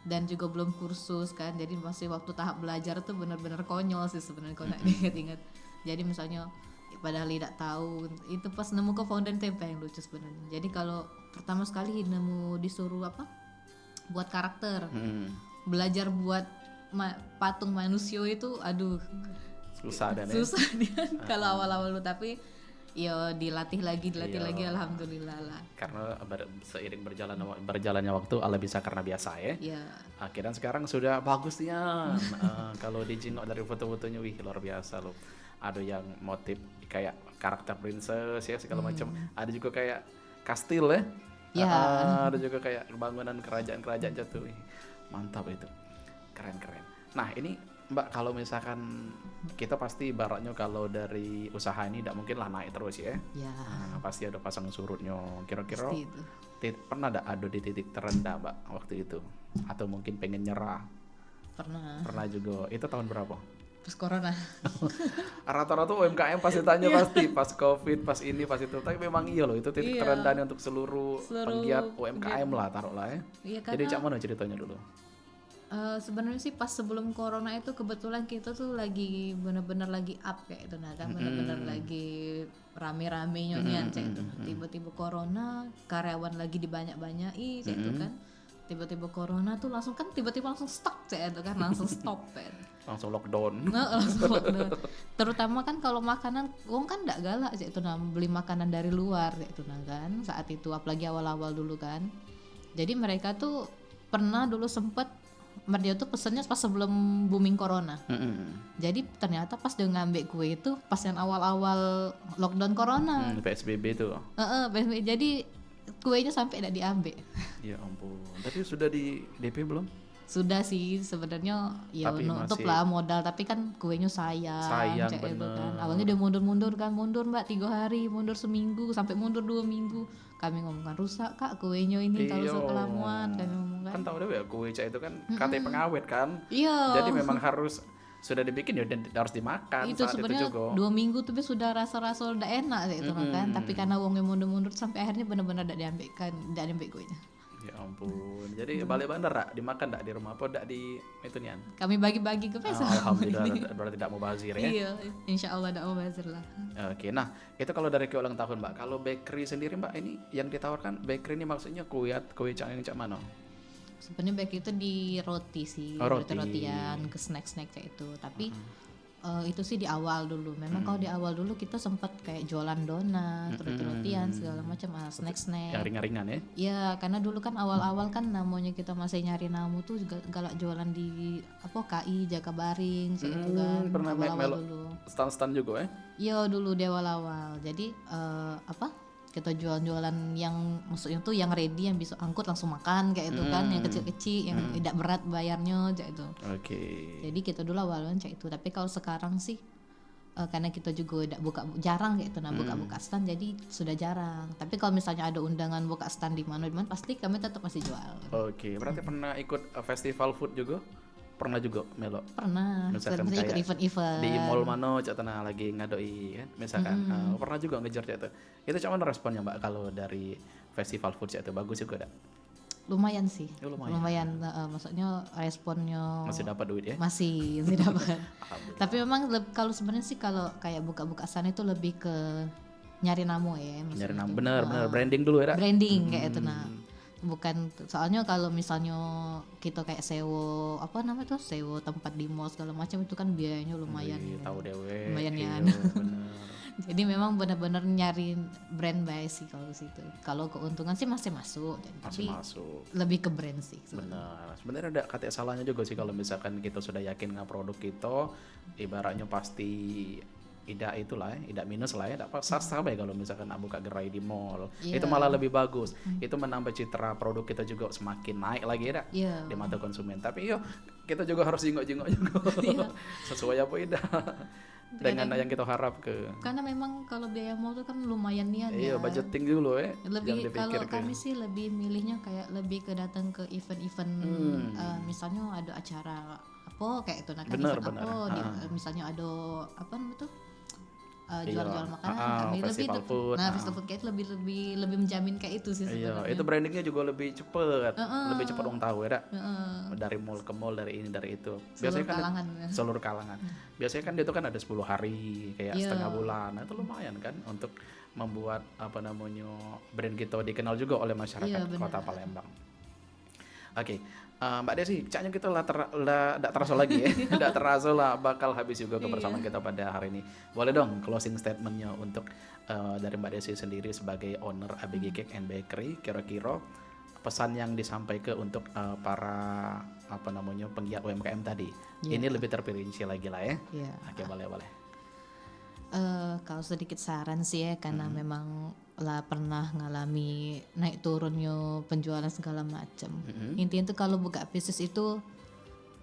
dan juga belum kursus kan, jadi masih waktu tahap belajar tuh benar-benar konyol sih sebenarnya kalau nak ingat-ingat. Jadi misalnya padahal tidak tahu itu pas nemu ke fondant tempe yang lucu sebenarnya. Jadi kalau pertama sekali nemu disuruh buat karakter, belajar buat patung manusia itu aduh susah dan susah dia kalau awal-awal lu, tapi Yo dilatih lagi Iya. alhamdulillah lah. Karena seiring berjalannya waktu ala bisa karena biasa ya. Ya, Akhirnya sekarang sudah bagusnya. Kalau dijenguk dari foto-fotonya, wih luar biasa loh. Ada yang motif kayak karakter princess ya segala macam. Ada juga kayak kastil ya. Ya. Ada juga kayak bangunan kerajaan-kerajaan jatuh. Wih, mantap itu. Keren-keren. Nah ini Mbak, kalau misalkan kita pasti ibaratnya kalau dari usaha ini tidak mungkin lah naik terus ya. ya Pasti ada pasang surutnya. Kira-kira pasti itu. pernah ada di titik terendah Mbak waktu itu? Atau mungkin pengen nyerah? Pernah Pernah juga. Itu tahun berapa? pas corona. Rata-rata UMKM pasti tanya pasti pas COVID, pas ini, pas itu. Tapi memang iya loh, itu titik Iya. terendahnya untuk seluruh penggiat UMKM penggiat. lah taruhlah ya. Iya Jadi karena cak mana ceritanya dulu? sebenarnya sih pas sebelum corona itu kebetulan kita tuh lagi bener-bener lagi up kayak itu nah kan bener-bener lagi rame-ramenya nyonya kayak itu. Tiba-tiba corona, karyawan lagi dibanyak-banyai kayak itu kan. Tiba-tiba corona tuh langsung kan tiba-tiba langsung stuck kayak itu kan, langsung stop kan. Langsung lockdown. Nah, langsung lockdown. Terutama kan kalau makanan, wong kan nggak galak sih itu nah beli makanan dari luar itu nah kan saat itu apalagi awal-awal dulu kan. Jadi mereka tuh pernah dulu sempet dia tuh pesennya pas sebelum booming corona. Jadi ternyata pas dia ngambil kue itu pas yang awal-awal lockdown corona. PSBB tuh. PSBB. Jadi kuenya sampai tidak diambil. Ya ampun. Tapi sudah di DP belum? Sudah sih sebenarnya ya Tapi nutup masih- lah modal tapi kan kuenya sayang Sayang, kayak gitu kan. bener. Awalnya dia mundur mundur Mbak 3 hari, mundur seminggu sampai mundur 2 minggu. Kami ngomongkan rusak Kak kuenya ini kalau Iya. sekelamuan kami ngomongkan. Kan tahu deh ya kue cak itu kan katanya pengawet kan. Iya. Jadi memang harus sudah dibikin ya dan harus dimakan Itu saat itu sebenarnya juga. 2 minggu tuh sudah rasa-rasa udah enak kayak itu kan. Tapi karena uangnya mundur-mundur sampai akhirnya benar-benar tidak diambil kuenya. Ya ampun. Jadi balik bandar dak dimakan dak di rumah apa dak di itu nian. Kami bagi-bagi ke besok. Alhamdulillah berarti tidak mau bazir ya. Iya, insya Allah tidak mau bazir lah. Oke, nah itu kalau dari kue ulang tahun Mbak. Kalau bakery sendiri Mbak ini yang ditawarkan bakery ini maksudnya kue yang cak mana? Sebenarnya baik itu di roti sih, Oh, roti. rotian ke snack-snack kayak itu. Tapi itu sih di awal dulu. Memang kalau di awal dulu kita sempat kayak jualan donat, roti-rotian segala macam, snack-snack. Yang ringan-ringan ya. Ya, karena dulu kan awal-awal kan namanya kita masih nyari namu tuh juga galak jualan di apa KI Jakabaring kayak itu kan. Pernah Awal-awal melo dulu. stand-stand juga ya. Iya dulu di awal-awal. Jadi kita jualan-jualan yang maksudnya tuh yang ready yang bisa angkut langsung makan kayak itu kan, yang kecil-kecil yang tidak berat bayarnya kayak itu. Oke. Jadi kita dulu awalnya kayak itu. Tapi kalau sekarang sih karena kita juga udah jarang kayak itu buka stand jadi sudah jarang. Tapi kalau misalnya ada undangan buka stand di mana pasti kami tetap masih jual. Oke, berarti pernah ikut festival food juga? Pernah juga Melo? Pernah. Misalkan Misalnya ikut kayak event-event. Di mall mana cak tanah lagi ngadoi kan misalkan pernah juga ngejar cak itu cak mana responnya Mbak kalau dari festival food cak itu bagus juga dak? Lumayan sih. Oh, lumayan. Maksudnya responnya Masih dapat duit ya? masih dapat. Alhamdulillah. Tapi memang kalau sebenarnya sih kalau kayak buka-buka stand itu lebih ke nyari namu ya. maksudnya. Nyari nama bener branding dulu ya dak? Branding kayak itu nah. Bukan soalnya kalau misalnya kita kayak sewa tempat di mall segala macam itu kan biayanya lumayan. Wih, tahu dewe. Lumayan iya, ya. bener. Jadi memang benar-benar nyari brand buy sih kalau situ. Kalau keuntungan sih masih masuk, Masih tapi masuk. lebih ke brand sih. Benar. Sebenarnya ada kata salahnya juga sih kalau misalkan kita sudah yakin dengan produk kita, ibaratnya pasti tidak itulah ya, tidak minus lah ya, tidak sampai kalau misalkan nak buka gerai di mall, itu malah lebih bagus, itu menambah citra produk kita juga semakin naik lagi ya, Iya. di mata konsumen. Tapi yo kita juga harus jengok-jengok juga, sesuai apa tidak dengan yang kita harap ke. Karena memang kalau biaya mall tuh kan lumayan nian Iya, ya. budgeting dulu ya. Lebih yang kalau dipikir ke. kami sih lebih milihnya kayak lebih ke datang ke event-event misalnya ada acara apa kayak itu nah kan Benar, event benar. apa misalnya ada apa namanya tuh Iya. jual-jual makanan kami lebih festival food. festival food kayak itu lebih menjamin kayak itu sih Iya, sebenarnya. itu brandingnya juga lebih cepet, lebih cepat orang tahu ya, dak? Dari mall ke mall, dari ini dari itu. Biasanya kan kalangan, ya. seluruh kalangan. Biasanya kan dia itu kan ada 10 hari, kayak Iya. setengah bulan. Nah, itu lumayan kan untuk membuat apa namanya brand kita dikenal juga oleh masyarakat Iya, benar. Kota Palembang. Oke, Mbak Desi, kayaknya kita nggak terasa lagi ya, nggak terasa lah bakal habis juga kebersamaan kita pada hari ini. Boleh dong closing statementnya untuk dari Mbak Desi sendiri sebagai owner ABG Cake and Bakery, kira-kira pesan yang disampaikan untuk para penggiat UMKM tadi. Iya. Ini lebih terperinci lagi lah ya. Iya. Oke, boleh. Kalau sedikit saran sih ya, karena memang lah pernah ngalami naik turunnya penjualan segala macam. Intinya tuh kalau buka bisnis itu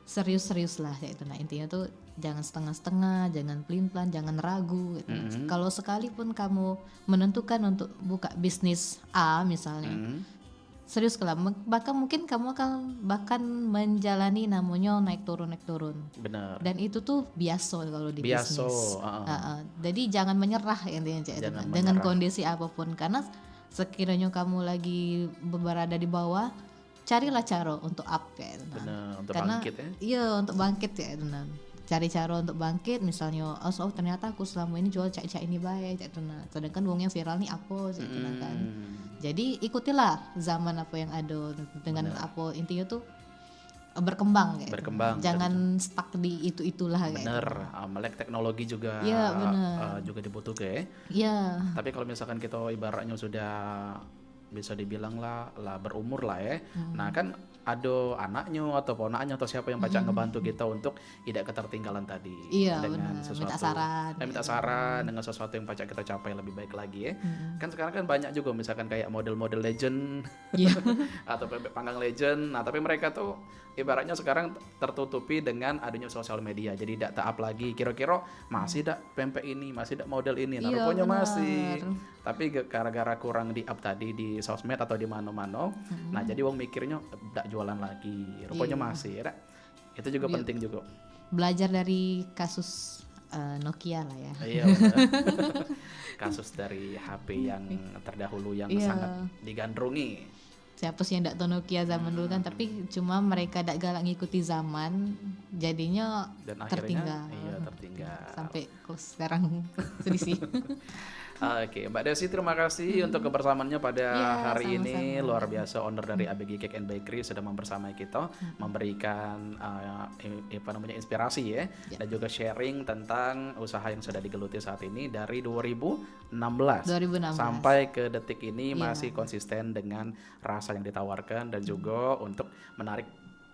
serius-serius lah kayak itu. Nah intinya tuh jangan setengah-setengah, jangan pelin-pelan, jangan ragu gitu. Kalau sekalipun kamu menentukan untuk buka bisnis A misalnya, serius kalau bahkan mungkin kamu akan menjalani namanya naik turun. Benar. Dan itu tuh biasa kalau di Biasa, bisnis. Jadi jangan menyerah intinya Cak, Jangan dengan menyerah. kondisi apapun, karena sekiranya kamu lagi berada di bawah, carilah cara untuk up kayak itu. Benar, untuk Karena bangkit ya. iya untuk bangkit ya itu. Cari cara untuk bangkit, misalnya ternyata aku selama ini jual cak ini baik kayak itu. Sedangkan uangnya viral nih apa kayak itu kan. Jadi ikutilah zaman apa yang ada dengan apa intinya tuh berkembang kayak. Berkembang. Jangan stuck di itulah kayak. Bener, melek teknologi juga Iya, bener. juga dibutuhkan ya. Iya. Tapi kalau misalkan kita ibaratnya sudah bisa dibilang lah berumur lah ya. Nah kan ada anaknya atau ponaknya atau siapa yang pacak ngebantu kita untuk tidak ketertinggalan tadi. Iya, dengan benar. sesuatu. Minta saran. Minta saran dengan sesuatu yang pacak kita capai lebih baik lagi ya. Kan sekarang kan banyak juga misalkan kayak model-model legend Iya. atau bebek panggang legend. Nah tapi mereka tuh ibaratnya sekarang tertutupi dengan adanya sosial media. Jadi tidak taat lagi. Kira-kira masih tidak pempek ini, masih tidak model ini. Nah Iya, rupanya benar. masih. Tapi gara-gara kurang di up tadi di sosmed atau di mana-mana. Nah jadi wong mikirnya tidak jualan lagi. Rupanya Iya. masih. Ya, itu juga penting juga. Belajar dari kasus Nokia lah ya. Iya benar. Kasus dari HP yang terdahulu yang Iya. sangat digandrungi. Siapa sih yang tidak tahu Nokia zaman dulu kan, tapi cuma mereka tidak galak ngikuti zaman, jadinya Dan akhirnya tertinggal. tertinggal. Sampai sekarang sedih sih. Oke, Mbak Desi terima kasih untuk kebersamaannya pada Iya, hari ini. sama-sama. Luar biasa, owner dari ABG Cake and Bakery sudah membersamai kita, memberikan inspirasi ya, dan juga sharing tentang usaha yang sudah digeluti saat ini dari 2016 2016. sampai ke detik ini Iya. masih konsisten dengan rasa yang ditawarkan dan juga untuk menarik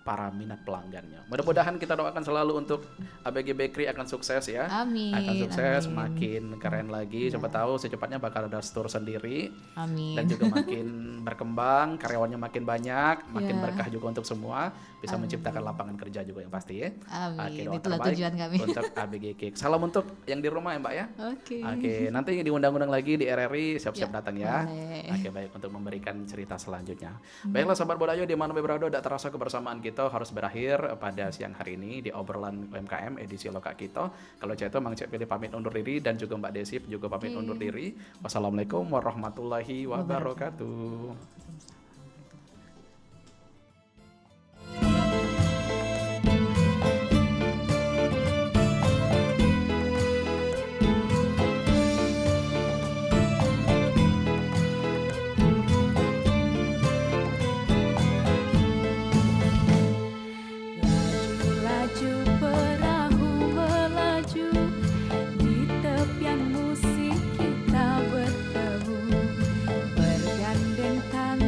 para minat pelanggannya. Mudah-mudahan kita doakan selalu untuk ABG Bakery akan sukses ya. Amin. Akan sukses, amin. makin keren lagi. Siapa tahu secepatnya bakal ada store sendiri Amin. dan juga makin berkembang, karyawannya makin banyak, makin Ya. berkah juga untuk semua, bisa menciptakan lapangan kerja juga yang pasti ya. Amin. doa Itulah terbaik tujuan kami. untuk ABG Cake. Salam untuk yang di rumah ya Mbak ya. Oke. Oke, nanti diundang-undang lagi di RRI, siap-siap Ya, datang ya. boleh. Oke, baik untuk memberikan cerita selanjutnya. Baiklah sahabat Bodayo, di mana berada, tidak terasa kebersamaan kita harus berakhir pada siang hari ini di obrolan UMKM edisi lokal kita. Kalau saya itu Mang Cek pilih pamit undur diri dan juga Mbak Desi juga pamit undur diri. Wassalamualaikum warahmatullahi wabarakatuh. Laju perahu melaju di tepian musik kita bertemu bergandeng tangan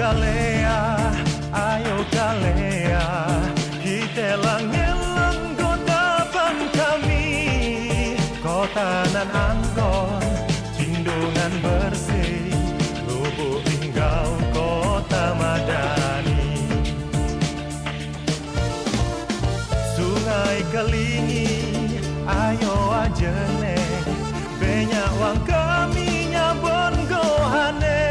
Galea, kita lang kota kami, kota nan anggon, cindungan bersih, Lubuk Linggau, kota madani. Sungai Kelingi, ayo ajene, banyak wang kami nyabon gohane,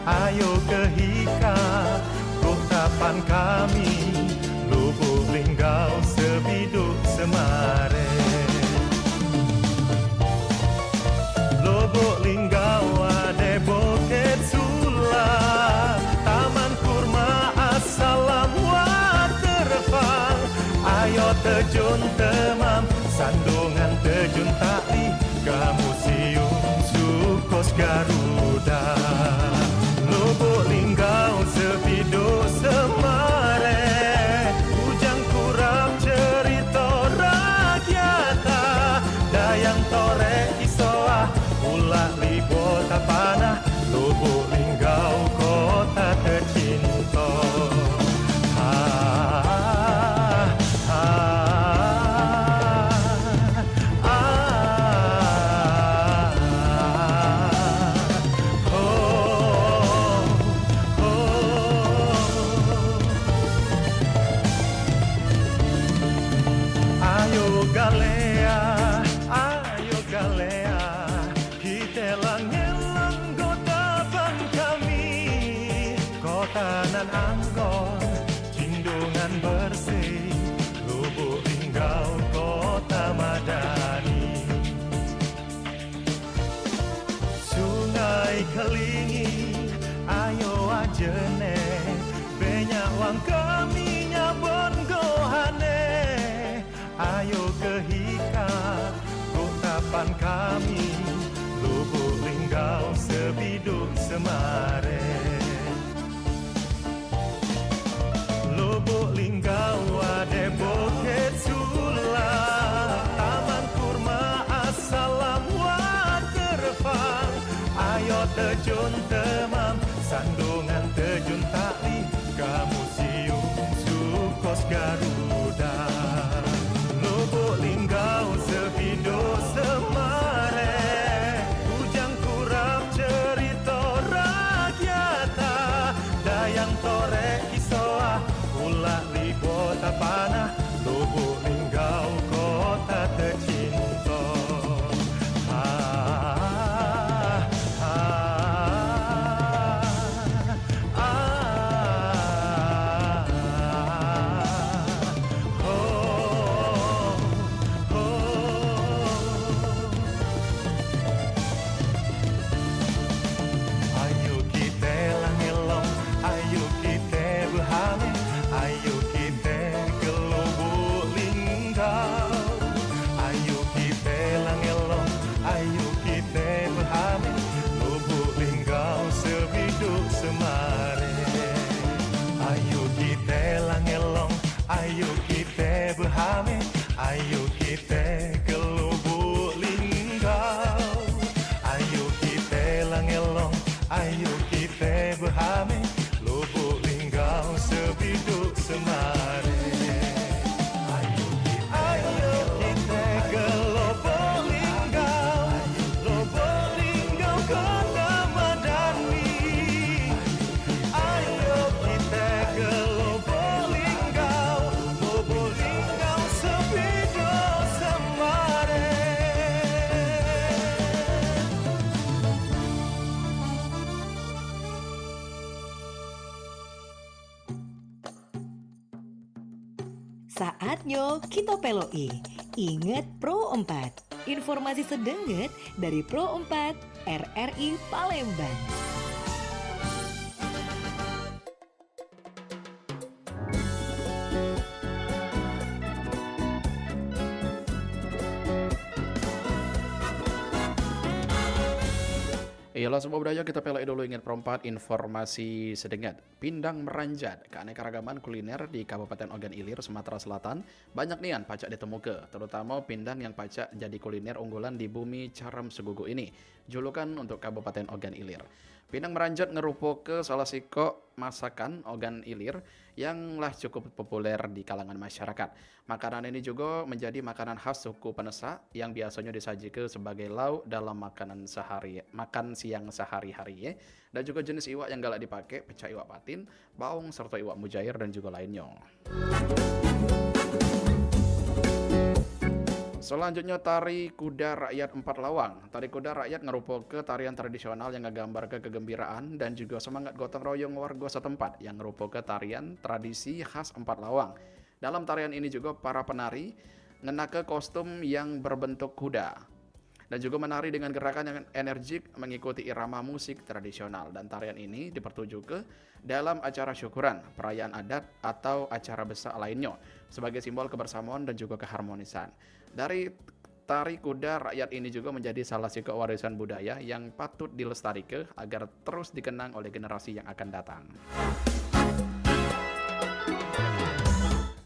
ayo ke Hika, kotapan kami, Lubuk Linggau sebiduk semare. Lubuk Linggau ada Bukit Sula, Taman Kurma Assalam Waterfall, ayo terjun temam, sandungan terjun tali, ke Museum Sukos Garuda. Lubuk Linggau sebiduk semare, Ujang Kurap cerita rakyata, Dayang Torek Isoa, Ulak Libo Tapanah, Lubuk Linggau kota tercinta. Ayo Galea, kita lang gotapan kami, kota nan anggon, cindungan bersih, Lubuk Linggau, kota madani. Sungai Kelingi, ayo ajene, banyak wang kami nyabon gohane, ayo ke Hika, kotapan kami, Lubuk Linggau sebiduk semare. Lubuk Linggau ada Bukit Sula, Taman Kurma Assalam Waterfall, ayo terjun temam, sandungan terjun tali, ke Museum Sukos Garuda. Lubuk Linggau sebiduk semare, Ujang Kurap cerita rakyata, Dayang Torek Isoa, Ulak Libo Tapanah, Lubuk Linggau kota tercinta. Ayo kita langelong, ayo kita berhamil, ayo kita ke Lubuk Linggau. Ayo kita langelong, ayo kita berhamil, Lubuk Linggau sebiduk semare. Ayo kita langelong, ayo kita berhamil, ayo kita ke Lubuk Linggau. Ayo kita langelong, ayo kita berhamil, Lubuk Linggau sebiduk semare. Ayo kita ke Lubuk Linggau, Lubuk Linggau kota madani. Ayo kita ke Lubuk Linggau, Lubuk Linggau sebiduk semare. Saatnya kita peloi. Ingat Pro 4. Informasi sedenget dari Pro 4 RRI Palembang. Iyalah semua budaya kita pelai dulu ingat perempat informasi sedengat. Pindang meranjat, keanekaragaman kuliner di Kabupaten Ogan Ilir, Sumatera Selatan banyak nian pacak ditemuke, terutama pindang yang pacak jadi kuliner unggulan di bumi Caram Segugu ini. Julukan untuk Kabupaten Ogan Ilir. Pinang meranjat ngerupo ke salah siko masakan ogan ilir yang lah cukup populer di kalangan masyarakat. Makanan ini juga menjadi makanan khas suku Penesa yang biasanya disajikan sebagai lauk dalam makan siang sehari-hari ya. Dan juga jenis iwak yang galak dipakai pecah iwak patin, baung serta iwak mujair dan juga lainnya. Selanjutnya tari kuda rakyat empat lawang. Tari kuda rakyat ngerupakan tarian tradisional yang ngegambar kegembiraan dan juga semangat gotong royong warga setempat yang ngerupakan tarian tradisi khas empat lawang. Dalam tarian ini juga para penari ngenake kostum yang berbentuk kuda dan juga menari dengan gerakan yang energik mengikuti irama musik tradisional. Dan tarian ini dipertunjukkan dalam acara syukuran, perayaan adat atau acara besar lainnya sebagai simbol kebersamaan dan juga keharmonisan. Dari tari kuda rakyat ini juga menjadi salah satu warisan budaya yang patut dilestarikan agar terus dikenang oleh generasi yang akan datang.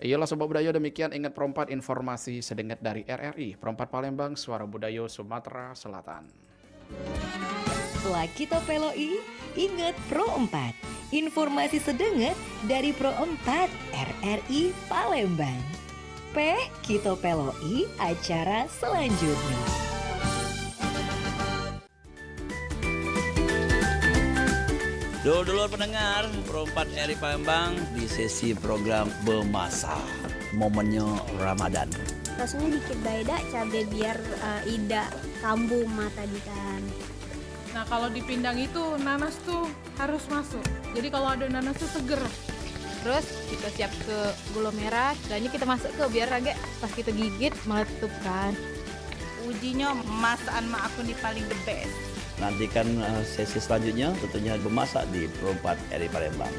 Iyalah Sobat Budaya, demikian ingat perempat informasi sedengat dari RRI Perempat Palembang, Suara Budaya Sumatera Selatan. Setelah kita peloi, ingat Pro 4. Informasi sedengat dari Pro 4 RRI Palembang. Kita peloi acara selanjutnya. Dulur-dulur pendengar, Pro 4 RRI Palembang di sesi program Bemasak. Momennya Ramadan. Rasanya dikit beda, cabai biar ida kambuh mata di kan. Nah kalau di pindang itu nanas tuh harus masuk. Jadi kalau ada nanas tuh seger. Terus kita siap ke gula merah, setelahnya kita masuk ke biar agak pas kita gigit meletup kan. Ujinya masakan mak aku nih paling the best. Nantikan sesi selanjutnya tentunya Bemasak di Pro 4 RRI Palembang.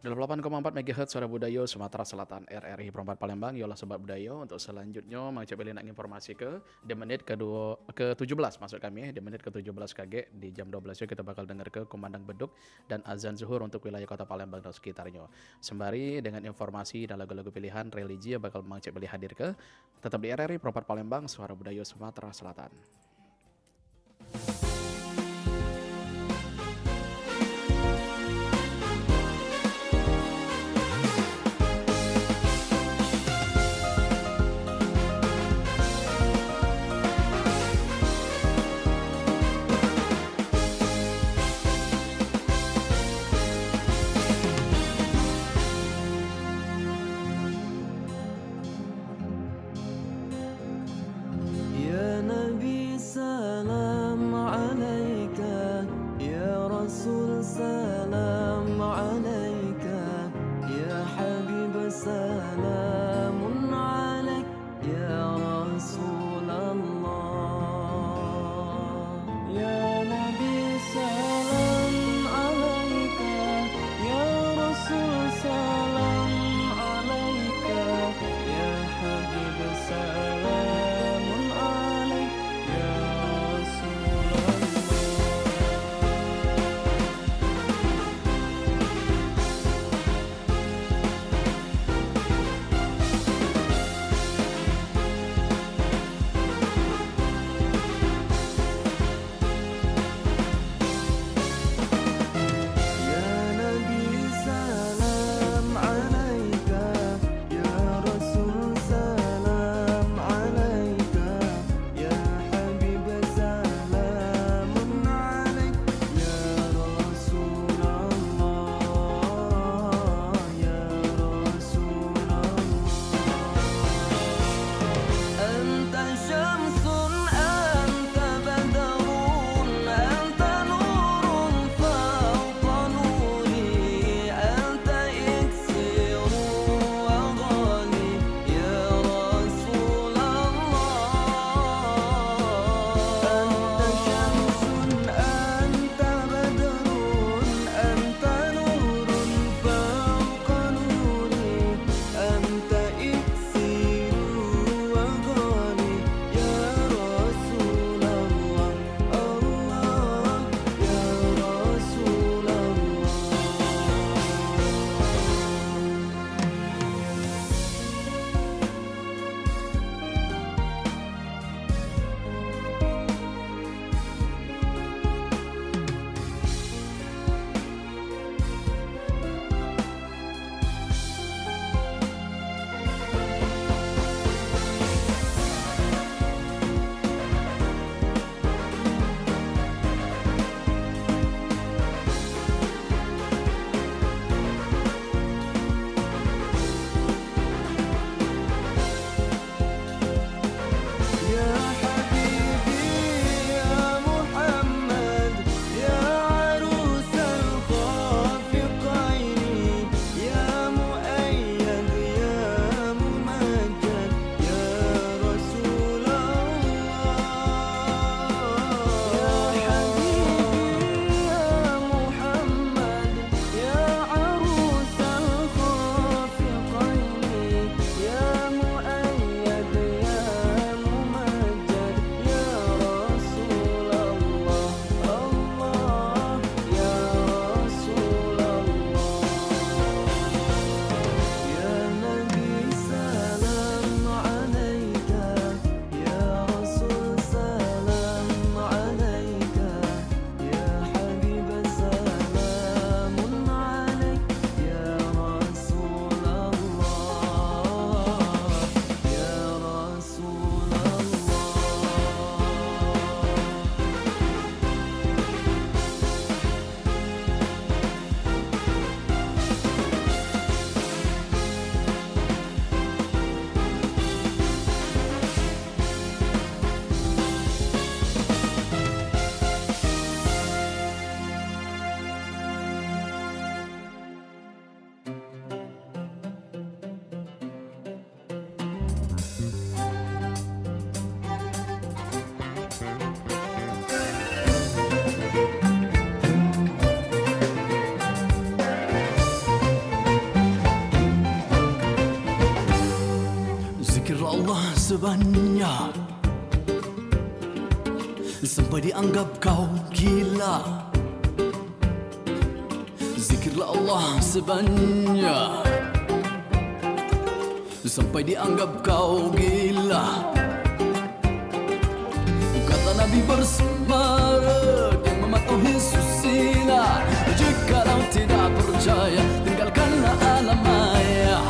Dalam 8,4 MHz Suara Budaya Sumatera Selatan RRI Perempat Palembang. Yolah Sobat Budaya, untuk selanjutnya Mang Cek nak informasi ke di menit ke-17 maksud kami ya, di menit ke-17 KG di jam 12 kita bakal dengar ke Kumandang Beduk dan azan zuhur untuk wilayah Kota Palembang dan sekitarnya. Sembari dengan informasi dan lagu-lagu pilihan religi yang bakal Mang Cek hadir ke tetap di RRI Perempat Palembang Suara Budaya Sumatera Selatan. Ya Nabi sebanyak sampai dianggap kau gila. Zikirlah Allah sebanyak sampai dianggap kau gila. Kata Nabi bersemara yang mematuhi susila. Jikalau tidak percaya, tinggalkanlah alam maya,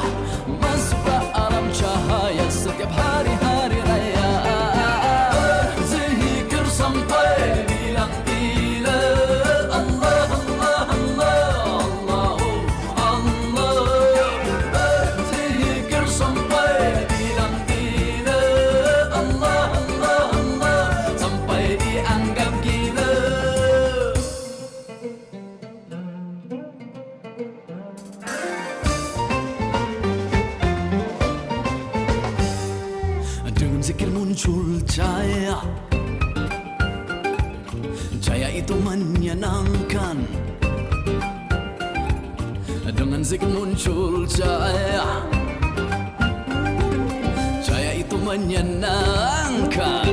masuklah alam cahaya setiap hari-hari raya. Zikir sampai bilang gila. Allah, Allah, Allah, Allah, Allah. Zikir sampai bilang gila. Allah, Allah, Allah, sampai dianggap gila. Dengan zikir muncul cahaya. Cahaya itu menyenangkan. Dengan zikir muncul cahaya. Cahaya itu menyenangkan,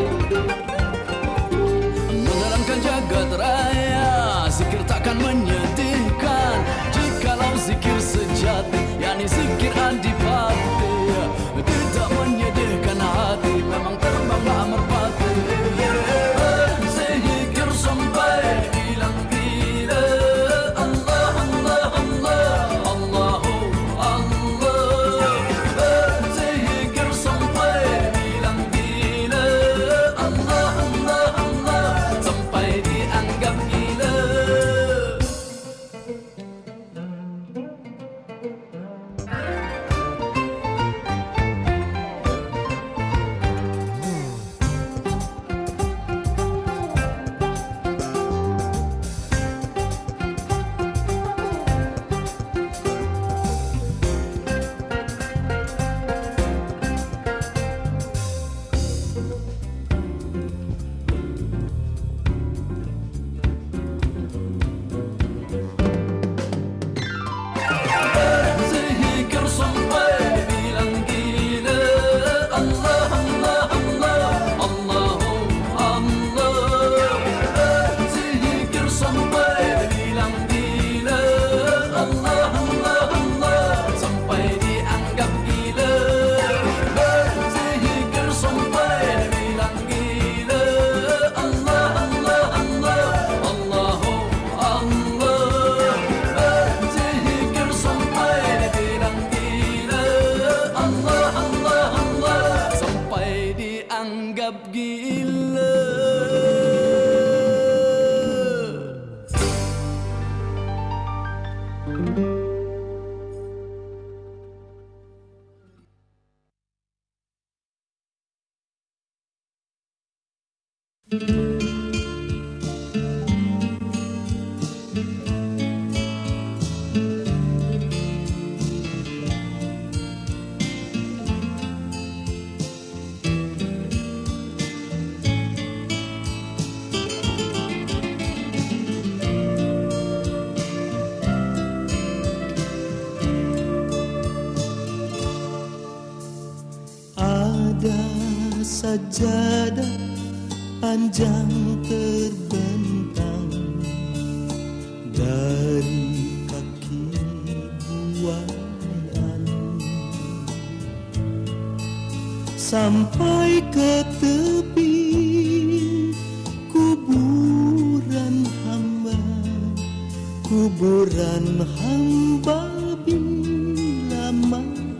menerangkan jagat raya. Zikir takkan menyedihkan jikalau zikir sejati, yakni zikir adipati. Tidak menyedihkan hati, memang terbanglah merpati. Zikir sampai bilang gila. Allah, Allah, Allah, Allahu Allah. Zikir sampai bilang gila. Allah, Allah, Allah, sampai dianggap gila. Zikir sampai bilang gila. Allah, Allah, Allah, Allahu Allah. Zikir sampai bilang gila. Allah, Allah, Allah, sampai dianggap gila. Zikir sampai bilang gila. Allah, Allah, Allah, Allahu Allah. Zikir sampai bilang gila. Allah, Allah, Allah, sampai dianggap gila. Ada sajadah panjang terbentang dari kaki buayan sampai ke tepi kuburan hamba, kuburan hamba bila mati.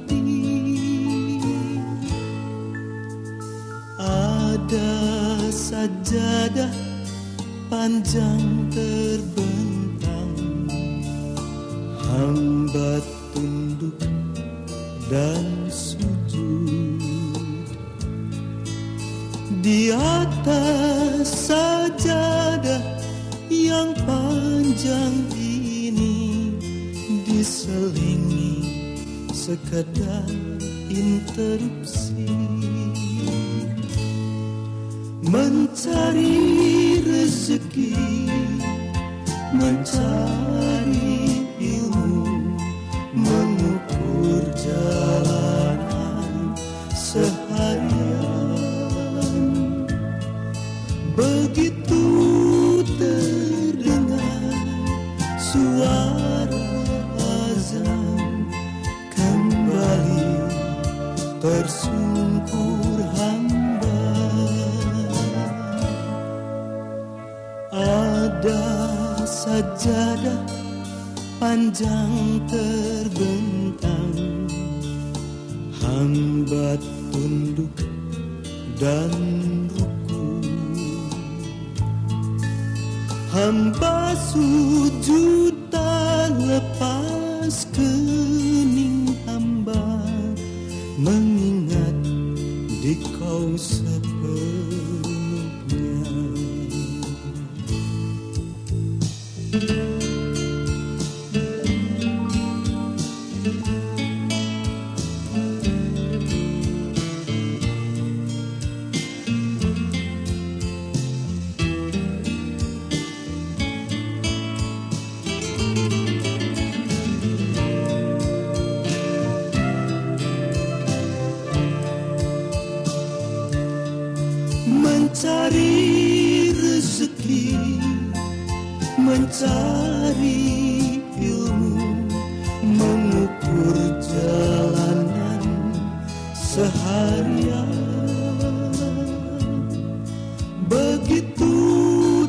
Ada sajadah panjang terbentang, hamba tunduk dan sujud di atas sajadah yang panjang ini, diselingi sekadar interupsi. Mencari rezeki, mencari ilmu, mengukur jalanan seharian. sajadah panjang terbentang, hamba tunduk dan ruku, hamba sujud tak lepas kening hamba, mengingat di kau sepenuhnya. Mencari rezeki, mencari ilmu, mengukur jalanan seharian. Begitu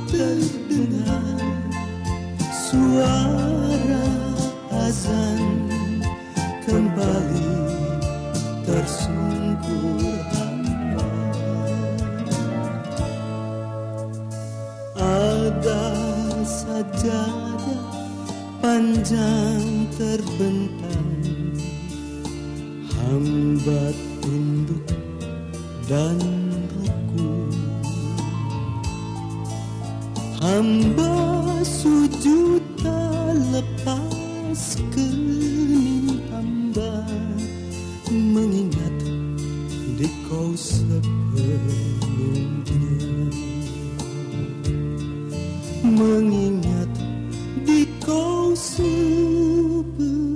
terdengar suara azan, kembali tersungkur hamba. Ada sajadah panjang terbentang, hamba tunduk dan ruku, hamba sujud tak lepas kening hamba, mengingat di kau sepenuhnya, mengingat di kau sepenuhnya.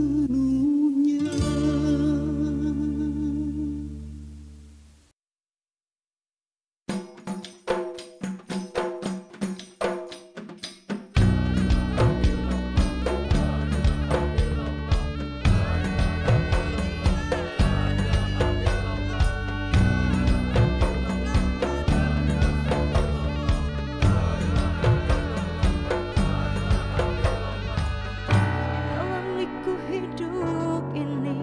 Dalam liku hidup ini,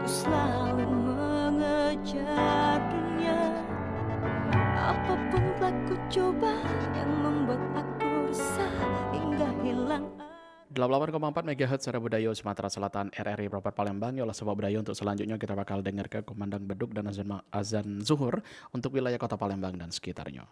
ku selalu mengejar dunia. Apapun telah ku coba yang membuat aku resah hingga hilang. 88,4 MHz Suara Budaya Sumatera Selatan RRI Proper Palembang. Yolah sebuah budaya untuk selanjutnya kita bakal dengar ke Kumandang Beduk dan azan zuhur untuk wilayah kota Palembang dan sekitarnya.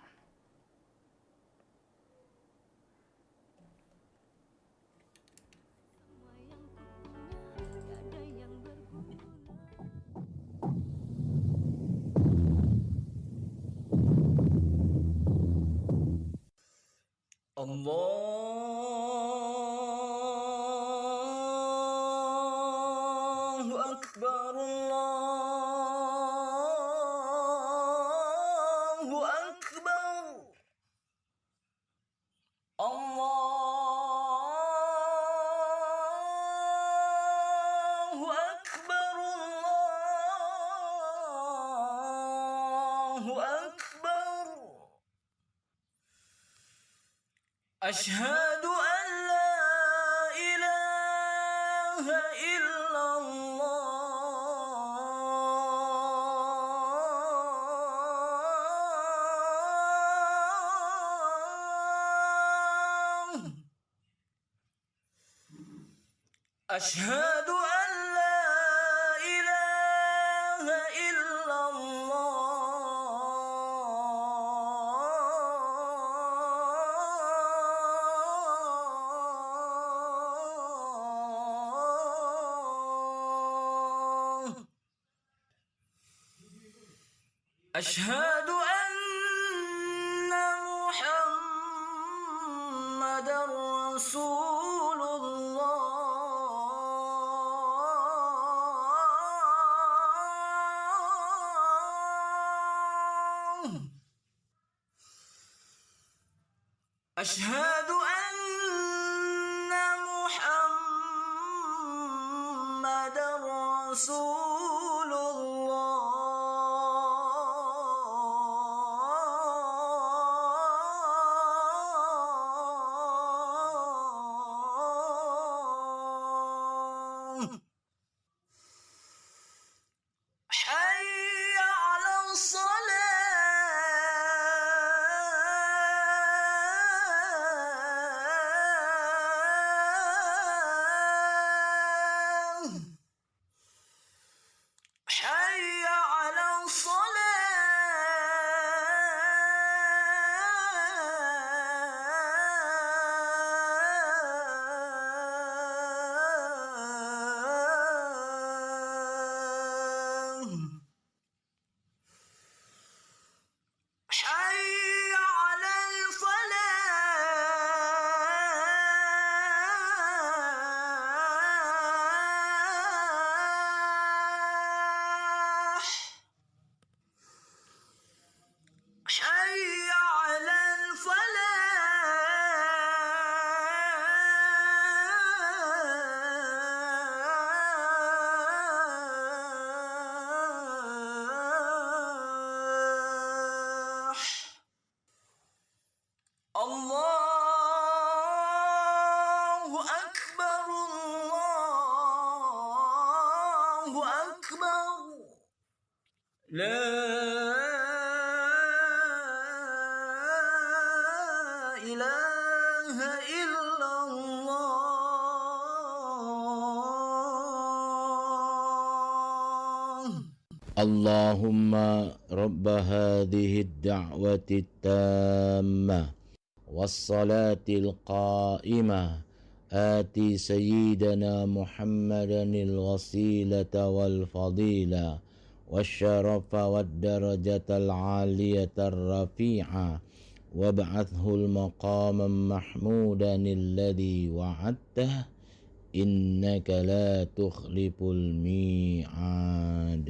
Allahu Akbar, Allahu Akbar, Allahu Akbar, Allahu Akbar. Asyhadu an la ilaha illallah. Asyhadu an la ilaha illallah. Asyhadu anna Muhammadar Rasulullah. Asyhadu anna Muhammadar Rasulullah. لا إله إلا الله. اللهم رب هذه الدعوة التامة والصلاة القائمة آتي سيدنا محمدا الوسيلة والفضيلة والشرف والدرجة العالية الرفيعة وابعثه المقام محمودا الذي وعدته إنك لا تخلف الميعاد.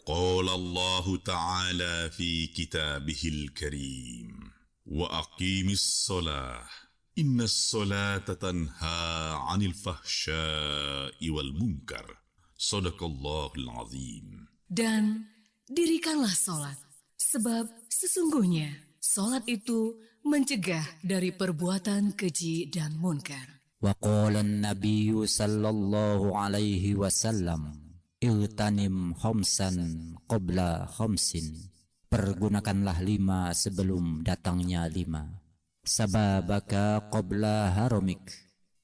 قال الله تعالى في كتابه الكريم وأقيم الصلاة إن الصلاة تنهى عن الفحشاء والمنكر صدق الله العظيم. Dan dirikanlah solat, sebab sesungguhnya solat itu mencegah dari perbuatan keji dan munkar. وقال النبي صلى الله عليه وسلم اغتنم خمسا قبل خمس. Pergunakanlah 5 sebelum datangnya 5. Sababaka qabla haramik,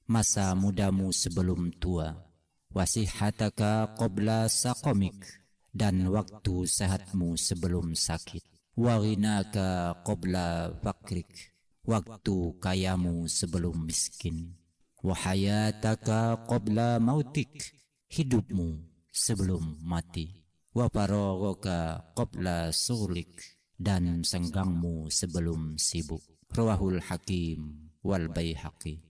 masa mudamu sebelum tua. Wasihataka qabla saqamik, dan waktu sehatmu sebelum sakit. Waghinaka qabla fakrik, waktu kayamu sebelum miskin. Wahayataka qabla mautik, hidupmu sebelum mati. Wafaragaka qabla sughlik, dan senggangmu sebelum sibuk. Rawahul Hakim wal Baihaqi.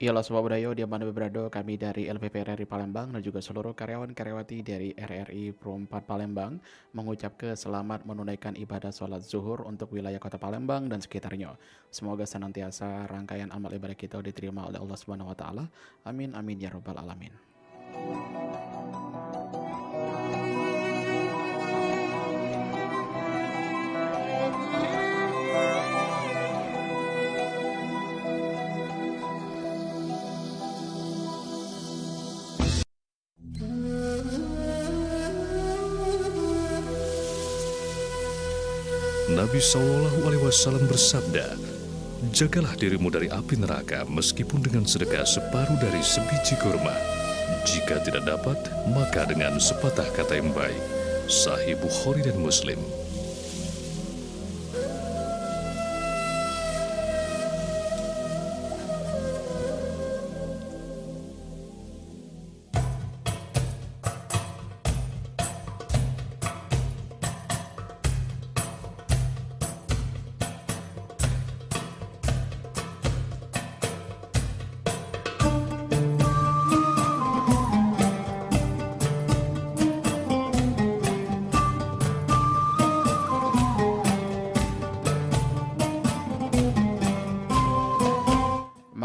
Ialah sebuah budaya di mana berada kami dari LPP RRI Palembang dan juga seluruh karyawan-karyawati dari RRI Pro 4 Palembang mengucapkan selamat menunaikan ibadah sholat zuhur untuk wilayah kota Palembang dan sekitarnya. Semoga senantiasa rangkaian amal ibadah kita diterima oleh Allah Subhanahu wa taala. Amin amin ya rabbal alamin. Nabi SAW bersabda, jagalah dirimu dari api neraka meskipun dengan sedekah separuh dari sebiji kurma. Jika tidak dapat, maka dengan sepatah kata yang baik. Sahih Bukhari dan Muslim.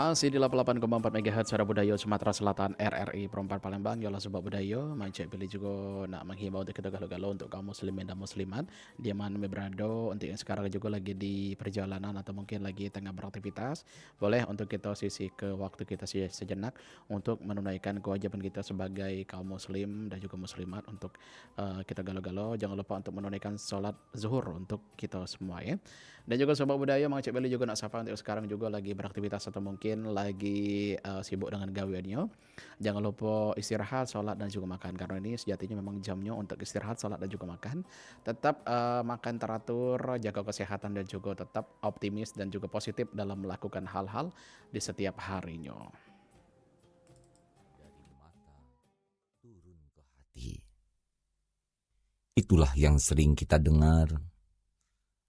Masih di 88,4 MHz Suara Budaya Sumatera Selatan RRI Pro 4 Palembang. Yolah Sobat Budaya, Mancik pilih juga nak menghimbau untuk kita galau-galau untuk kaum muslimin dan muslimat di mana berada untuk yang sekarang juga lagi di perjalanan atau mungkin lagi tengah beraktivitas. Boleh untuk kita sisi ke waktu kita sejenak untuk menunaikan kewajiban kita sebagai kaum muslim dan juga muslimat untuk kita galau-galau. Jangan lupa untuk menunaikan sholat zuhur untuk kita semua ya. Dan juga Sobat Budaya, Mancik pilih juga nak sapa untuk sekarang juga lagi beraktivitas atau mungkin lagi sibuk dengan gaweannya. Jangan lupa istirahat, sholat dan juga makan, karena ini sejatinya memang jamnya untuk istirahat, sholat dan juga makan. Tetap makan teratur, jaga kesehatan dan juga tetap optimis dan juga positif dalam melakukan hal-hal di setiap harinya. Dari mata turun ke hati. Itulah yang sering kita dengar.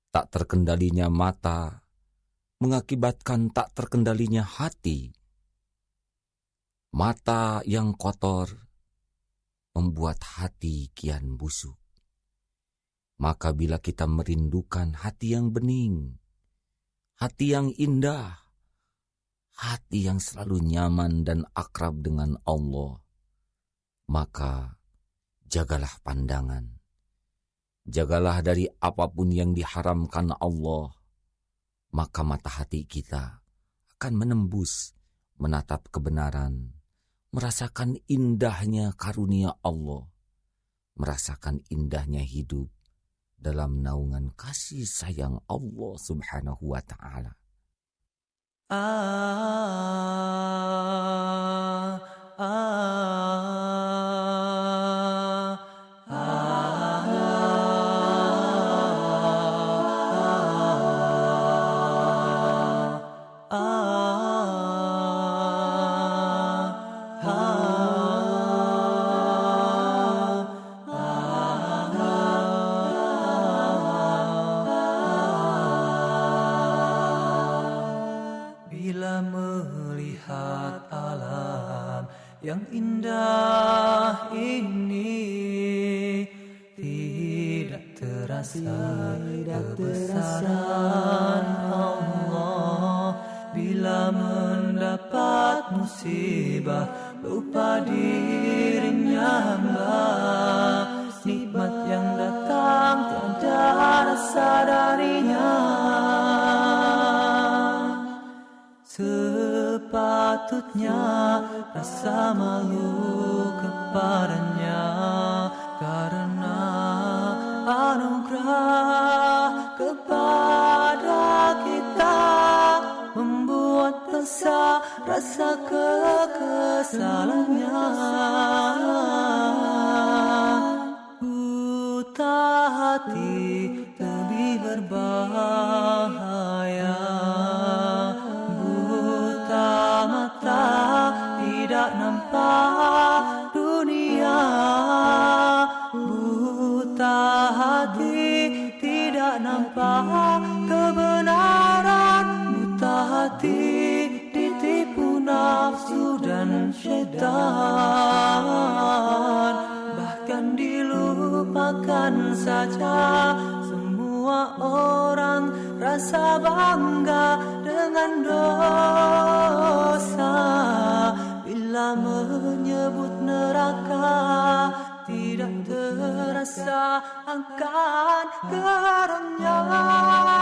Tak terkendalinya mata mengakibatkan tak terkendalinya hati. Mata yang kotor membuat hati kian busuk. Maka bila kita merindukan hati yang bening, hati yang indah, hati yang selalu nyaman dan akrab dengan Allah, maka jagalah pandangan Jagalah dari apapun yang diharamkan Allah, maka mata hati kita akan menembus, menatap kebenaran, merasakan indahnya karunia Allah, merasakan indahnya hidup dalam naungan kasih sayang Allah Subhanahu wa Ta'ala. Bila melihat alam yang indah ini, tidak terasa kebesaran Allah. Bila mendapat musibah, lupa dirinya hamba. Nikmat yang datang tiada rasa darinya. Sepatutnya rasa malu kepadanya, karena anugerah kepada kita membuat besar rasa kekesalannya. Buta hati lebih berbahaya, mata tidak nampak dunia. Buta hati tidak nampak kebenaran. Buta hati ditipu nafsu dan syaitan. Bahkan dilupakan saja semua orang rasa bangga dengan dosa. Bila menyebut neraka, tidak terasa akan